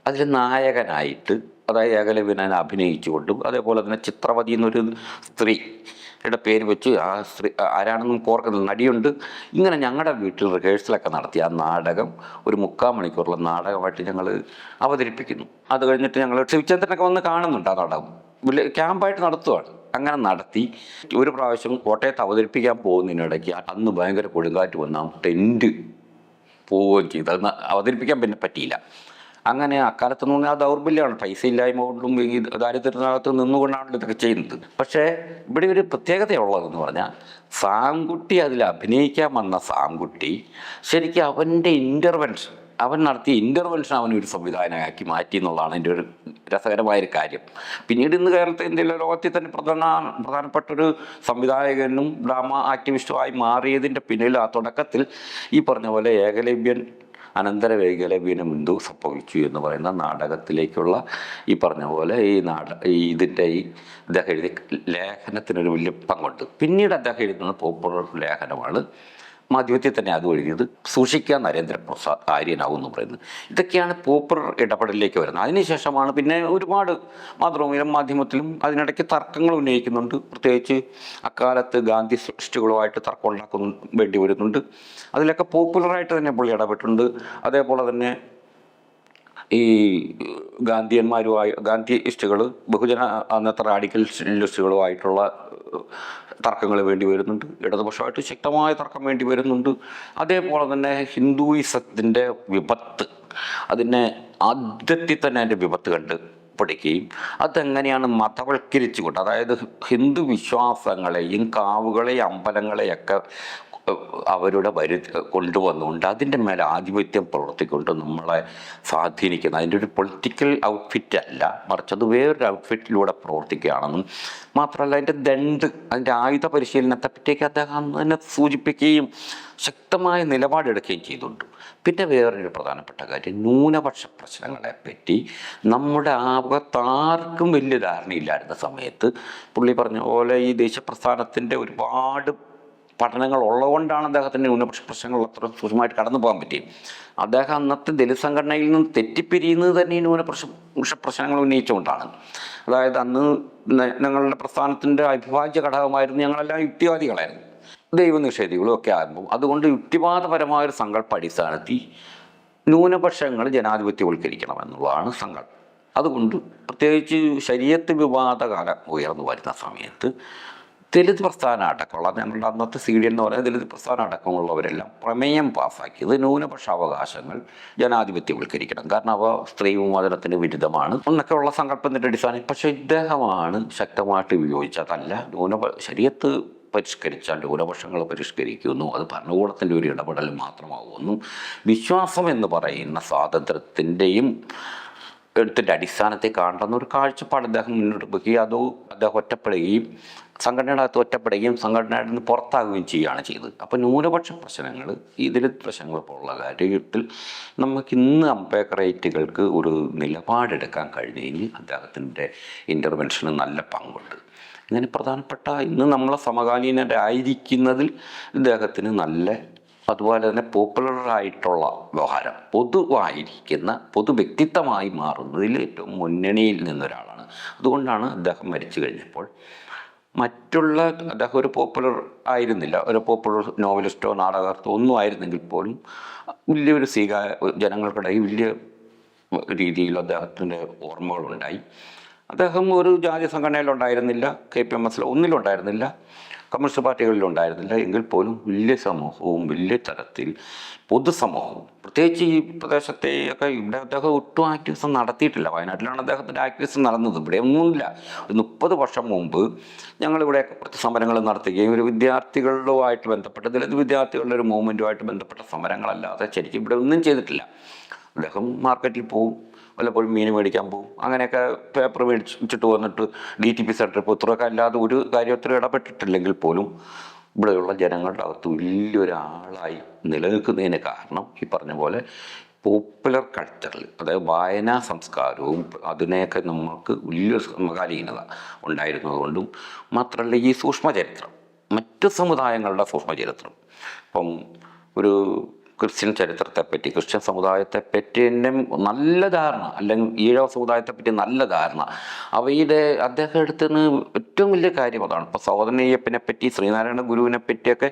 അതിൽ നായകനായിട്ട്, അതായത് ഏകലവ്യനെ അഭിനയിച്ചുകൊണ്ടും, അതേപോലെ തന്നെ ചിത്രവതി എന്നൊരു സ്ത്രീയുടെ പേര് വെച്ച് ആ സ്ത്രീ ആരാണെന്ന് നമുക്ക് ഓർക്കുന്നത്, നടിയുണ്ട്. ഇങ്ങനെ ഞങ്ങളുടെ വീട്ടിൽ റിഹേഴ്സലൊക്കെ നടത്തി ആ നാടകം ഒരു 3/4 മണിക്കൂറുള്ള നാടകമായിട്ട് ഞങ്ങൾ അവതരിപ്പിക്കുന്നു. അത് കഴിഞ്ഞിട്ട് ഞങ്ങൾ ശിവചന്ദ്രനൊക്കെ വന്ന് കാണുന്നുണ്ട്. ആ നാടകം വലിയ ക്യാമ്പായിട്ട് നടത്തുകയാണ്. അങ്ങനെ നടത്തി ഒരു പ്രാവശ്യം കോട്ടയത്ത് അവതരിപ്പിക്കാൻ പോകുന്നതിനിടയ്ക്ക് അന്ന് ഭയങ്കര കൊടുങ്കാറ്റ് വന്ന ടെൻറ്റ് പോവുകയും ചെയ്തു. അത് അവതരിപ്പിക്കാൻ പിന്നെ പറ്റിയില്ല. അങ്ങനെ അക്കാലത്തെന്ന് പറഞ്ഞാൽ ദൗർബല്യമാണ്, പൈസ ഇല്ലായ്മ കൊണ്ടും ഈ ദാരിദ്ര്യത്തിനകത്ത് നിന്നുകൊണ്ടാണ് ഇതൊക്കെ ചെയ്യുന്നത്. പക്ഷേ ഇവിടെ ഒരു പ്രത്യേകതയുള്ളതെന്ന് പറഞ്ഞാൽ സാംകുട്ടി അതിൽ അഭിനയിക്കാൻ വന്ന സാംകുട്ടി ശരിക്കും അവൻ്റെ ഇൻ്റർവെൻഷൻ, അവൻ നടത്തിയ ഇൻ്റർവെൻഷൻ അവനൊരു സംവിധാനമാക്കി മാറ്റി എന്നുള്ളതാണ് എൻ്റെ ഒരു രസകരമായൊരു കാര്യം. പിന്നീട് ഇന്ന് കേരളത്തിൽ, ഇന്ത്യയിലെ, ലോകത്തിൽ തന്നെ പ്രധാനപ്പെട്ടൊരു സംവിധായകനും ഡ്രാമ ആക്ടിവിസ്റ്റുമായി മാറിയതിൻ്റെ പിന്നിൽ ആ തുടക്കത്തിൽ ഈ പറഞ്ഞ പോലെ ഏകലവ്യൻ അനന്തരവേഗലവ്യനും എന്തു സംഭവിച്ചു എന്ന് പറയുന്ന നാടകത്തിലേക്കുള്ള ഈ പറഞ്ഞ പോലെ ഇതിൻ്റെ അദ്ദേഹം എഴുതിയ ലേഖനത്തിനൊരു വലിയ പങ്കുണ്ട്. പിന്നീട് അദ്ദേഹം എഴുതുന്ന പോപ്പുലർ ലേഖനമാണ്, മാധ്യമത്തിൽ തന്നെ അത് എഴുതിയത്, സൂക്ഷിക്കുക നരേന്ദ്രപ്രസാദ് ആര്യനാവും എന്ന് പറയുന്നത്. ഇതൊക്കെയാണ് പോപ്പുലർ ഇടപെടലിലേക്ക് വരുന്നത്. അതിനുശേഷമാണ് പിന്നെ ഒരുപാട് മാധ്യമത്തിലും അതിനിടയ്ക്ക് തർക്കങ്ങൾ ഉന്നയിക്കുന്നുണ്ട്. പ്രത്യേകിച്ച് അക്കാലത്ത് ഗാന്ധി സൃഷ്ടികളുമായിട്ട് തർക്കം ഉണ്ടാക്കുന്ന വേണ്ടി വരുന്നുണ്ട്. അതിലൊക്കെ പോപ്പുലറായിട്ട് തന്നെ പുള്ളി ഇടപെട്ടിട്ടുണ്ട്. അതേപോലെ തന്നെ ഈ ഗാന്ധിയിസ്റ്റുകൾ ബഹുജന അന്നത്തെ റാഡിക്കലിസ്റ്റുകളുമായിട്ടുള്ള തർക്കങ്ങൾ വേണ്ടി വരുന്നുണ്ട്. ഇടതുപക്ഷമായിട്ട് ശക്തമായ തർക്കം വേണ്ടി വരുന്നുണ്ട്. അതേപോലെ തന്നെ ഹിന്ദുയിസത്തിൻ്റെ വിപത്ത്, അതിനെ ആദ്യത്തിൽ തന്നെ അതിൻ്റെ വിപത്ത് കണ്ട് പഠിക്കുകയും അതെങ്ങനെയാണ് മതവൽക്കരിച്ചുകൊണ്ട്, അതായത് ഹിന്ദു വിശ്വാസങ്ങളെയും കാവുകളെയും അമ്പലങ്ങളെയൊക്കെ അവരുടെ കൊണ്ടുവന്നുകൊണ്ട് അതിൻ്റെ മേലെ ആധിപത്യം പ്രവർത്തിക്കൊണ്ട് നമ്മളെ സ്വാധീനിക്കുന്ന അതിൻ്റെ ഒരു പൊളിറ്റിക്കൽ ഔട്ട്ഫിറ്റ് അല്ല, മറിച്ച് അത് വേറൊരു ഔട്ട്ഫിറ്റിലൂടെ പ്രവർത്തിക്കുകയാണെന്നും മാത്രമല്ല അതിൻ്റെ ആയുധ പരിശീലനത്തെ പറ്റിയൊക്കെ അദ്ദേഹം തന്നെ സൂചിപ്പിക്കുകയും ശക്തമായ നിലപാടെടുക്കുകയും ചെയ്തിട്ടുണ്ട്. പിന്നെ വേറൊരു പ്രധാനപ്പെട്ട കാര്യം, ന്യൂനപക്ഷ പ്രശ്നങ്ങളെപ്പറ്റി നമ്മുടെ ആർക്കും വലിയ ധാരണയില്ലായിരുന്ന സമയത്ത് പുള്ളി പറഞ്ഞ പോലെ ഈ ദേശീയപ്രസ്ഥാനത്തിൻ്റെ ഒരുപാട് പഠനങ്ങൾ ഉള്ളതുകൊണ്ടാണ് അദ്ദേഹത്തിൻ്റെ ന്യൂനപക്ഷ പ്രശ്നങ്ങൾ അത്ര സൂക്ഷ്മമായിട്ട് കടന്നു പോകാൻ പറ്റിയത്. അദ്ദേഹം അന്നത്തെ ദലിത് സംഘടനയിൽ നിന്ന് തെറ്റിപ്പിരിയുന്നത് തന്നെ ഈ ന്യൂനപക്ഷ പ്രശ്നങ്ങൾ ഉന്നയിച്ചുകൊണ്ടാണ്. അതായത് അന്ന് ഞങ്ങളുടെ പ്രസ്ഥാനത്തിൻ്റെ അവിഭാജ്യ ഘടകമായിരുന്നു ഞങ്ങളെല്ലാം യുക്തിവാദികളായിരുന്നു, ദൈവനിഷേധികളും ഒക്കെ ആകുമ്പോൾ. അതുകൊണ്ട് യുക്തിവാദപരമായൊരു സങ്കല്പ അടിസ്ഥാനത്തിൽ ന്യൂനപക്ഷങ്ങൾ ജനാധിപത്യവൽക്കരിക്കണം എന്നുള്ളതാണ് സങ്കല്പം. അതുകൊണ്ട് പ്രത്യേകിച്ച് ശരീഅത്ത് വിവാദ കാലം ഉയർന്നു വരുന്ന സമയത്ത് ദലിത് പ്രസ്ഥാനം അടക്കമുള്ള, ഞങ്ങളുടെ അന്നത്തെ CDN എന്ന് പറയുന്നത് ദലിത് പ്രസ്ഥാനം അടക്കമുള്ളവരെല്ലാം പ്രമേയം പാസ്സാക്കിയത് ന്യൂനപക്ഷ അവകാശങ്ങൾ ജനാധിപത്യവൽക്കരിക്കണം, കാരണം അവ സ്ത്രീ വിമോചനത്തിന് വിരുദ്ധമാണ് എന്നൊക്കെയുള്ള സങ്കല്പത്തിൻ്റെ അടിസ്ഥാനം. പക്ഷേ ഇദ്ദേഹമാണ് ശക്തമായിട്ട് വിയോജിച്ചതല്ല, ശരീഅത്ത് പരിഷ്കരിച്ചാൽ ന്യൂനപക്ഷങ്ങൾ പരിഷ്കരിക്കുന്നു, അത് ഭരണകൂടത്തിൻ്റെ ഒരു ഇടപെടൽ മാത്രമാകുന്നു, വിശ്വാസം എന്ന് പറയുന്ന സ്വാതന്ത്ര്യത്തിൻ്റെയും എഴുത്തിൻ്റെ അടിസ്ഥാനത്തെ കാണുന്ന ഒരു കാഴ്ചപ്പാട് അദ്ദേഹം മുന്നോട്ട് വയ്ക്കുകയും അദ്ദേഹം ഒറ്റപ്പെടുകയും സംഘടനയുടെ അകത്ത് ഒറ്റപ്പെടുകയും സംഘടനയിൽ നിന്ന് പുറത്താകുകയും ചെയ്യുകയാണ് ചെയ്തത്. അപ്പോൾ ന്യൂനപക്ഷ പ്രശ്നങ്ങൾ, ഈ ദലിത് പ്രശ്നങ്ങൾ പോലുള്ള കാര്യത്തിൽ നമുക്കിന്ന് അമ്പയറേറ്റുകൾക്ക് ഒരു നിലപാടെടുക്കാൻ കഴിഞ്ഞതിന് അദ്ദേഹത്തിൻ്റെ ഇൻ്റർവെൻഷന് നല്ല പങ്കുണ്ട്. ഇങ്ങനെ പ്രധാനപ്പെട്ട ഇന്ന് നമ്മളെ സമകാലീനരായിരിക്കുന്നതിൽ ഇദ്ദേഹത്തിന് നല്ല, അതുപോലെ തന്നെ പോപ്പുലറായിട്ടുള്ള വ്യവഹാരം, പൊതുവായിരിക്കുന്ന പൊതു വ്യക്തിത്വമായി മാറുന്നതിൽ ഏറ്റവും മുന്നണിയിൽ നിന്നൊരാളാണ്. അതുകൊണ്ടാണ് അദ്ദേഹം മരിച്ചു കഴിഞ്ഞപ്പോൾ അദ്ദേഹം ഒരു പോപ്പുലർ ആയിരുന്നില്ല, ഒരു പോപ്പുലർ നോവലിസ്റ്റോ നാടകർത്തോ ഒന്നും ആയിരുന്നെങ്കിൽ പോലും വലിയൊരു ജനങ്ങൾക്കിടയിൽ വലിയ രീതിയിൽ അദ്ദേഹത്തിൻ്റെ ഓർമ്മകളുണ്ടായി. അദ്ദേഹം ഒരു ജാതി സംഘടനയിലുണ്ടായിരുന്നില്ല, KPMS ഒന്നിലുണ്ടായിരുന്നില്ല, കമ്മ്യൂണിസ്റ്റ് പാർട്ടികളിലുണ്ടായിരുന്നില്ല, എങ്കിൽ പോലും വലിയ സമൂഹവും വലിയ തരത്തിൽ പൊതുസമൂഹവും, പ്രത്യേകിച്ച് ഈ പ്രദേശത്തെയൊക്കെ ഇവിടെ അദ്ദേഹം ഒട്ടും ആക്ടിവിസം നടത്തിയിട്ടില്ല. വയനാട്ടിലാണ് അദ്ദേഹത്തിൻ്റെ ആക്ടിവിസം നടന്നത്, ഇവിടെ ഒന്നുമില്ല. ഒരു 30 വർഷം മുമ്പ് ഞങ്ങളിവിടെ കുറച്ച് സമരങ്ങൾ നടത്തുകയും ഒരു വിദ്യാർത്ഥികളുമായിട്ട് ബന്ധപ്പെട്ട ദലിത് വിദ്യാർത്ഥികളുടെ ഒരു മൂവ്മെൻറ്റുമായിട്ട് ബന്ധപ്പെട്ട സമരങ്ങളല്ലാതെ ശരിക്കും ഇവിടെ ഒന്നും ചെയ്തിട്ടില്ല. അദ്ദേഹം മാർക്കറ്റിൽ പോവും, വല്ലപ്പോഴും മീൻ മേടിക്കാൻ പോകും, അങ്ങനെയൊക്കെ പേപ്പർ മേടിച്ചിട്ട് വന്നിട്ട് DTP സെൻറ്ററിൽ പുത്രമൊക്കെ അല്ലാതെ ഒരു കാര്യത്തിൽ ഇടപെട്ടിട്ടില്ലെങ്കിൽ പോലും ഇവിടെയുള്ള ജനങ്ങളുടെ അകത്ത് വലിയൊരാളായി നിലനിൽക്കുന്നതിന് കാരണം ഈ പറഞ്ഞ പോലെ പോപ്പുലർ കൾച്ചറിൽ, അതായത് വായനാ സംസ്കാരവും അതിനെയൊക്കെ നമുക്ക് വലിയൊരു സമകാലീനത ഉണ്ടായിരുന്നതുകൊണ്ടും മാത്രമല്ല ഈ സൂക്ഷ്മചരിത്രം, മറ്റു സമുദായങ്ങളുടെ സൂക്ഷ്മചരിത്രം, ഇപ്പം ഒരു ക്രിസ്ത്യൻ ചരിത്രത്തെപ്പറ്റി, ക്രിസ്ത്യൻ സമുദായത്തെപ്പറ്റി തന്നെ നല്ല ധാരണ, അല്ലെങ്കിൽ ഈഴവ സമുദായത്തെപ്പറ്റി നല്ല ധാരണ, അവയുടെ അദ്ദേഹം എടുത്തുനിന്ന് ഏറ്റവും വലിയ കാര്യം അതാണ്. ഇപ്പോൾ സഹോദരനയ്യപ്പനെ പറ്റി, ശ്രീനാരായണ ഗുരുവിനെ പറ്റിയൊക്കെ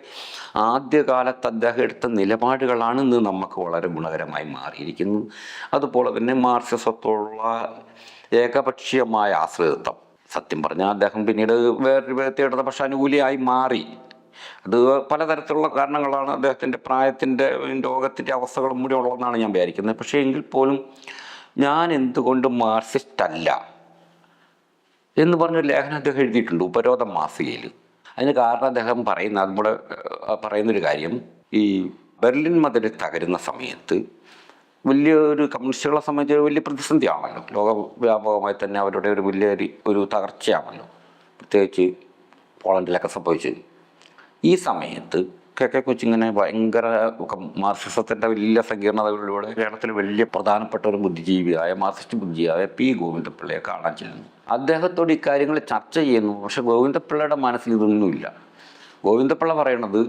ആദ്യകാലത്ത് അദ്ദേഹം എടുത്ത നിലപാടുകളാണ് ഇന്ന് നമുക്ക് വളരെ ഗുണകരമായി മാറിയിരിക്കുന്നത്. അതുപോലെ തന്നെ മാർക്സിസത്തോടുള്ള ഏകപക്ഷീയമായ ആശ്രിതത്വം, സത്യം പറഞ്ഞാൽ അദ്ദേഹം പിന്നീട് വേറൊരു വ്യക്തി ഇടതുപക്ഷ അനുകൂലിയായി മാറി. അത് പലതരത്തിലുള്ള കാരണങ്ങളാണ്, അദ്ദേഹത്തിൻ്റെ പ്രായത്തിൻ്റെ രോഗത്തിൻ്റെ അവസ്ഥകളും കൂടി ഉള്ളതെന്നാണ് ഞാൻ വിചാരിക്കുന്നത്. പക്ഷേ എങ്കിൽ പോലും ഞാൻ എന്തുകൊണ്ട് മാർക്സിസ്റ്റ് അല്ല എന്ന് പറഞ്ഞൊരു ലേഖനം അദ്ദേഹം എഴുതിയിട്ടുണ്ട് ഉപരോധം മാസികയിൽ. അതിന് കാരണം അദ്ദേഹം നമ്മുടെ പറയുന്നൊരു കാര്യം, ഈ ബെർലിൻ മതിൽ തകരുന്ന സമയത്ത് വലിയൊരു കമ്മ്യൂണിസ്റ്റുകളെ സംബന്ധിച്ച് വലിയ പ്രതിസന്ധിയാണല്ലോ. ലോകവ്യാപകമായി തന്നെ അവരുടെ ഒരു ഒരു തകർച്ചയാണല്ലോ, പ്രത്യേകിച്ച് പോളണ്ടിലൊക്കെ സംഭവിച്ചത്. ഈ സമയത്ത് കെ കൊച്ചിങ്ങനെ ഭയങ്കര മാർക്സിസത്തിൻ്റെ വലിയ സങ്കീർണതകളിലൂടെ കേരളത്തിൽ വലിയ പ്രധാനപ്പെട്ട ഒരു ബുദ്ധിജീവിയായ മാർക്സിസ്റ്റ് ബുദ്ധിജീവിയായ പി ഗോവിന്ദപിള്ളയെ കാണാൻ ചെല്ലുന്നു. അദ്ദേഹത്തോട് ഇക്കാര്യങ്ങൾ ചർച്ച ചെയ്യുന്നു. പക്ഷെ ഗോവിന്ദപിള്ളയുടെ മനസ്സിൽ ഇതൊന്നുമില്ല. ഗോവിന്ദപിള്ള പറയണത്,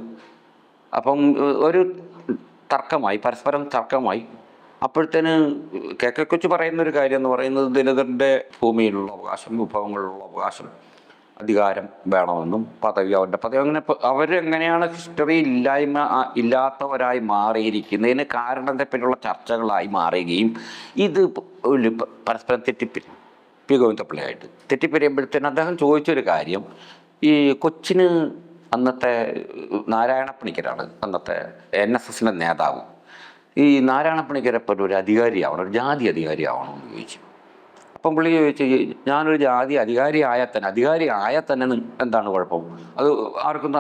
അപ്പം ഒരു തർക്കമായി, പരസ്പരം തർക്കമായി. അപ്പോഴത്തേന് കെ കൊച്ചു പറയുന്നൊരു കാര്യം എന്ന് പറയുന്നത്, ദലിതരുടെ ഭൂമിയിലുള്ള അവകാശം, വിഭവങ്ങളിലുള്ള അവകാശം, അധികാരം വേണമെന്നും പദവി, അവരുടെ പദവി, അങ്ങനെ അവരെങ്ങനെയാണ് ഹിസ്റ്ററി ഇല്ലാത്തവരായി മാറിയിരിക്കുന്നതിന് കാരണത്തെപ്പറ്റിയുള്ള ചർച്ചകളായി മാറുകയും ഇത് പരസ്പരം പി ഗോവിന്ദപിള്ളയായിട്ട് തെറ്റിപ്പിരിയുമ്പോഴത്തേന് അദ്ദേഹം ചോദിച്ചൊരു കാര്യം, ഈ കൊച്ചിന് അന്നത്തെ നാരായണ പണിക്കരാണ് അന്നത്തെ NSSൻ്റെ നേതാവ്. ഈ നാരായണ പണിക്കരെപ്പോലെ ഒരു അധികാരിയാവണം, ഒരു ജാതി അധികാരിയാവണമെന്ന് ചോദിച്ചു. അപ്പം പുള്ളി ചോദിച്ചു, ഞാനൊരു ജാതി അധികാരി ആയാൽ തന്നെ എന്താണ് കുഴപ്പം? അത് ആർക്കും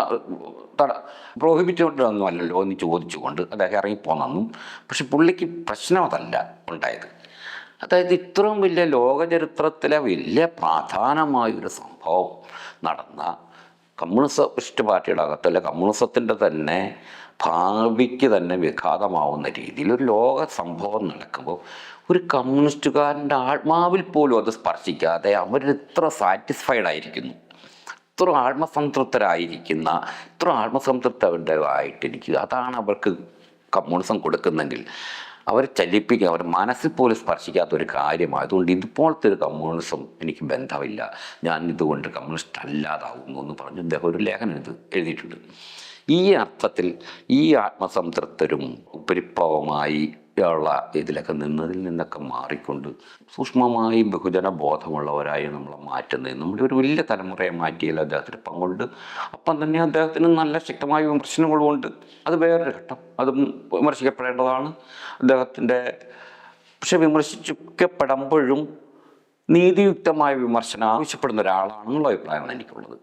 പ്രോഹിബിറ്റുകൊണ്ടൊന്നും അല്ലല്ലോ എന്ന് ചോദിച്ചുകൊണ്ട് അദ്ദേഹം ഇറങ്ങിപ്പോന്നു. പക്ഷെ പുള്ളിക്ക് പ്രശ്നം അതല്ല ഉണ്ടായത്. അതായത് ഇത്രയും വലിയ ലോകചരിത്രത്തിലെ വലിയ പ്രാധാനമായൊരു സംഭവം നടന്ന കമ്മ്യൂണിസ്റ്റ് പാർട്ടിയുടെ അകത്തല്ല, കമ്മ്യൂണിസത്തിൻ്റെ തന്നെ ഭാവിക്ക് തന്നെ വിഘാതമാവുന്ന രീതിയിൽ ഒരു ലോക സംഭവം നടക്കുമ്പോൾ ഒരു കമ്മ്യൂണിസ്റ്റുകാരൻ്റെ ആത്മാവിൽ പോലും അത് സ്പർശിക്കാതെ അവരിത്ര സാറ്റിസ്ഫൈഡ് ആയിരിക്കുന്നു, ഇത്ര ആത്മസംതൃപ്തരായിരിക്കുന്ന, ഇത്ര ആത്മസംതൃപ്തരായിട്ടിരിക്കുക. അതാണ് അവർക്ക് കമ്മ്യൂണിസം കൊടുക്കുന്നെങ്കിൽ അവർ ചലിപ്പിക്കുക, അവർ മനസ്സിൽ പോലും സ്പർശിക്കാത്ത ഒരു കാര്യമായതുകൊണ്ട് ഇതുപോലത്തെ ഒരു കമ്മ്യൂണിസം എനിക്ക് ബന്ധമില്ല, ഞാൻ ഇതുകൊണ്ട് കമ്മ്യൂണിസ്റ്റ് അല്ലാതാവുന്നു എന്ന് പറഞ്ഞ് അദ്ദേഹം ഒരു ലേഖനം എഴുതിയിട്ടുണ്ട്. ഈ അർത്ഥത്തിൽ ഈ ആത്മസംതൃപ്തരും ഉപരിപ്ലവമായി ഉള്ള ഇതിലൊക്കെ നിന്നൊക്കെ മാറിക്കൊണ്ട് സൂക്ഷ്മമായി ബഹുജന ബോധമുള്ളവരായി നമ്മളെ മാറ്റുന്നത് നമ്മുടെ ഒരു വലിയ തലമുറയെ മാറ്റിയതിൽ അദ്ദേഹത്തിന് പങ്കുണ്ട്. അപ്പം തന്നെ അദ്ദേഹത്തിന് നല്ല ശക്തമായ വിമർശനങ്ങളുമുണ്ട്. അത് വേറൊരു ഘട്ടം, അതും വിമർശിക്കപ്പെടേണ്ടതാണ് അദ്ദേഹത്തിൻ്റെ. പക്ഷെ വിമർശിക്കപ്പെടുമ്പോഴും നീതിയുക്തമായ വിമർശനം ആവശ്യപ്പെടുന്ന ഒരാളാണെന്നുള്ള അഭിപ്രായമാണ് എനിക്കുള്ളത്.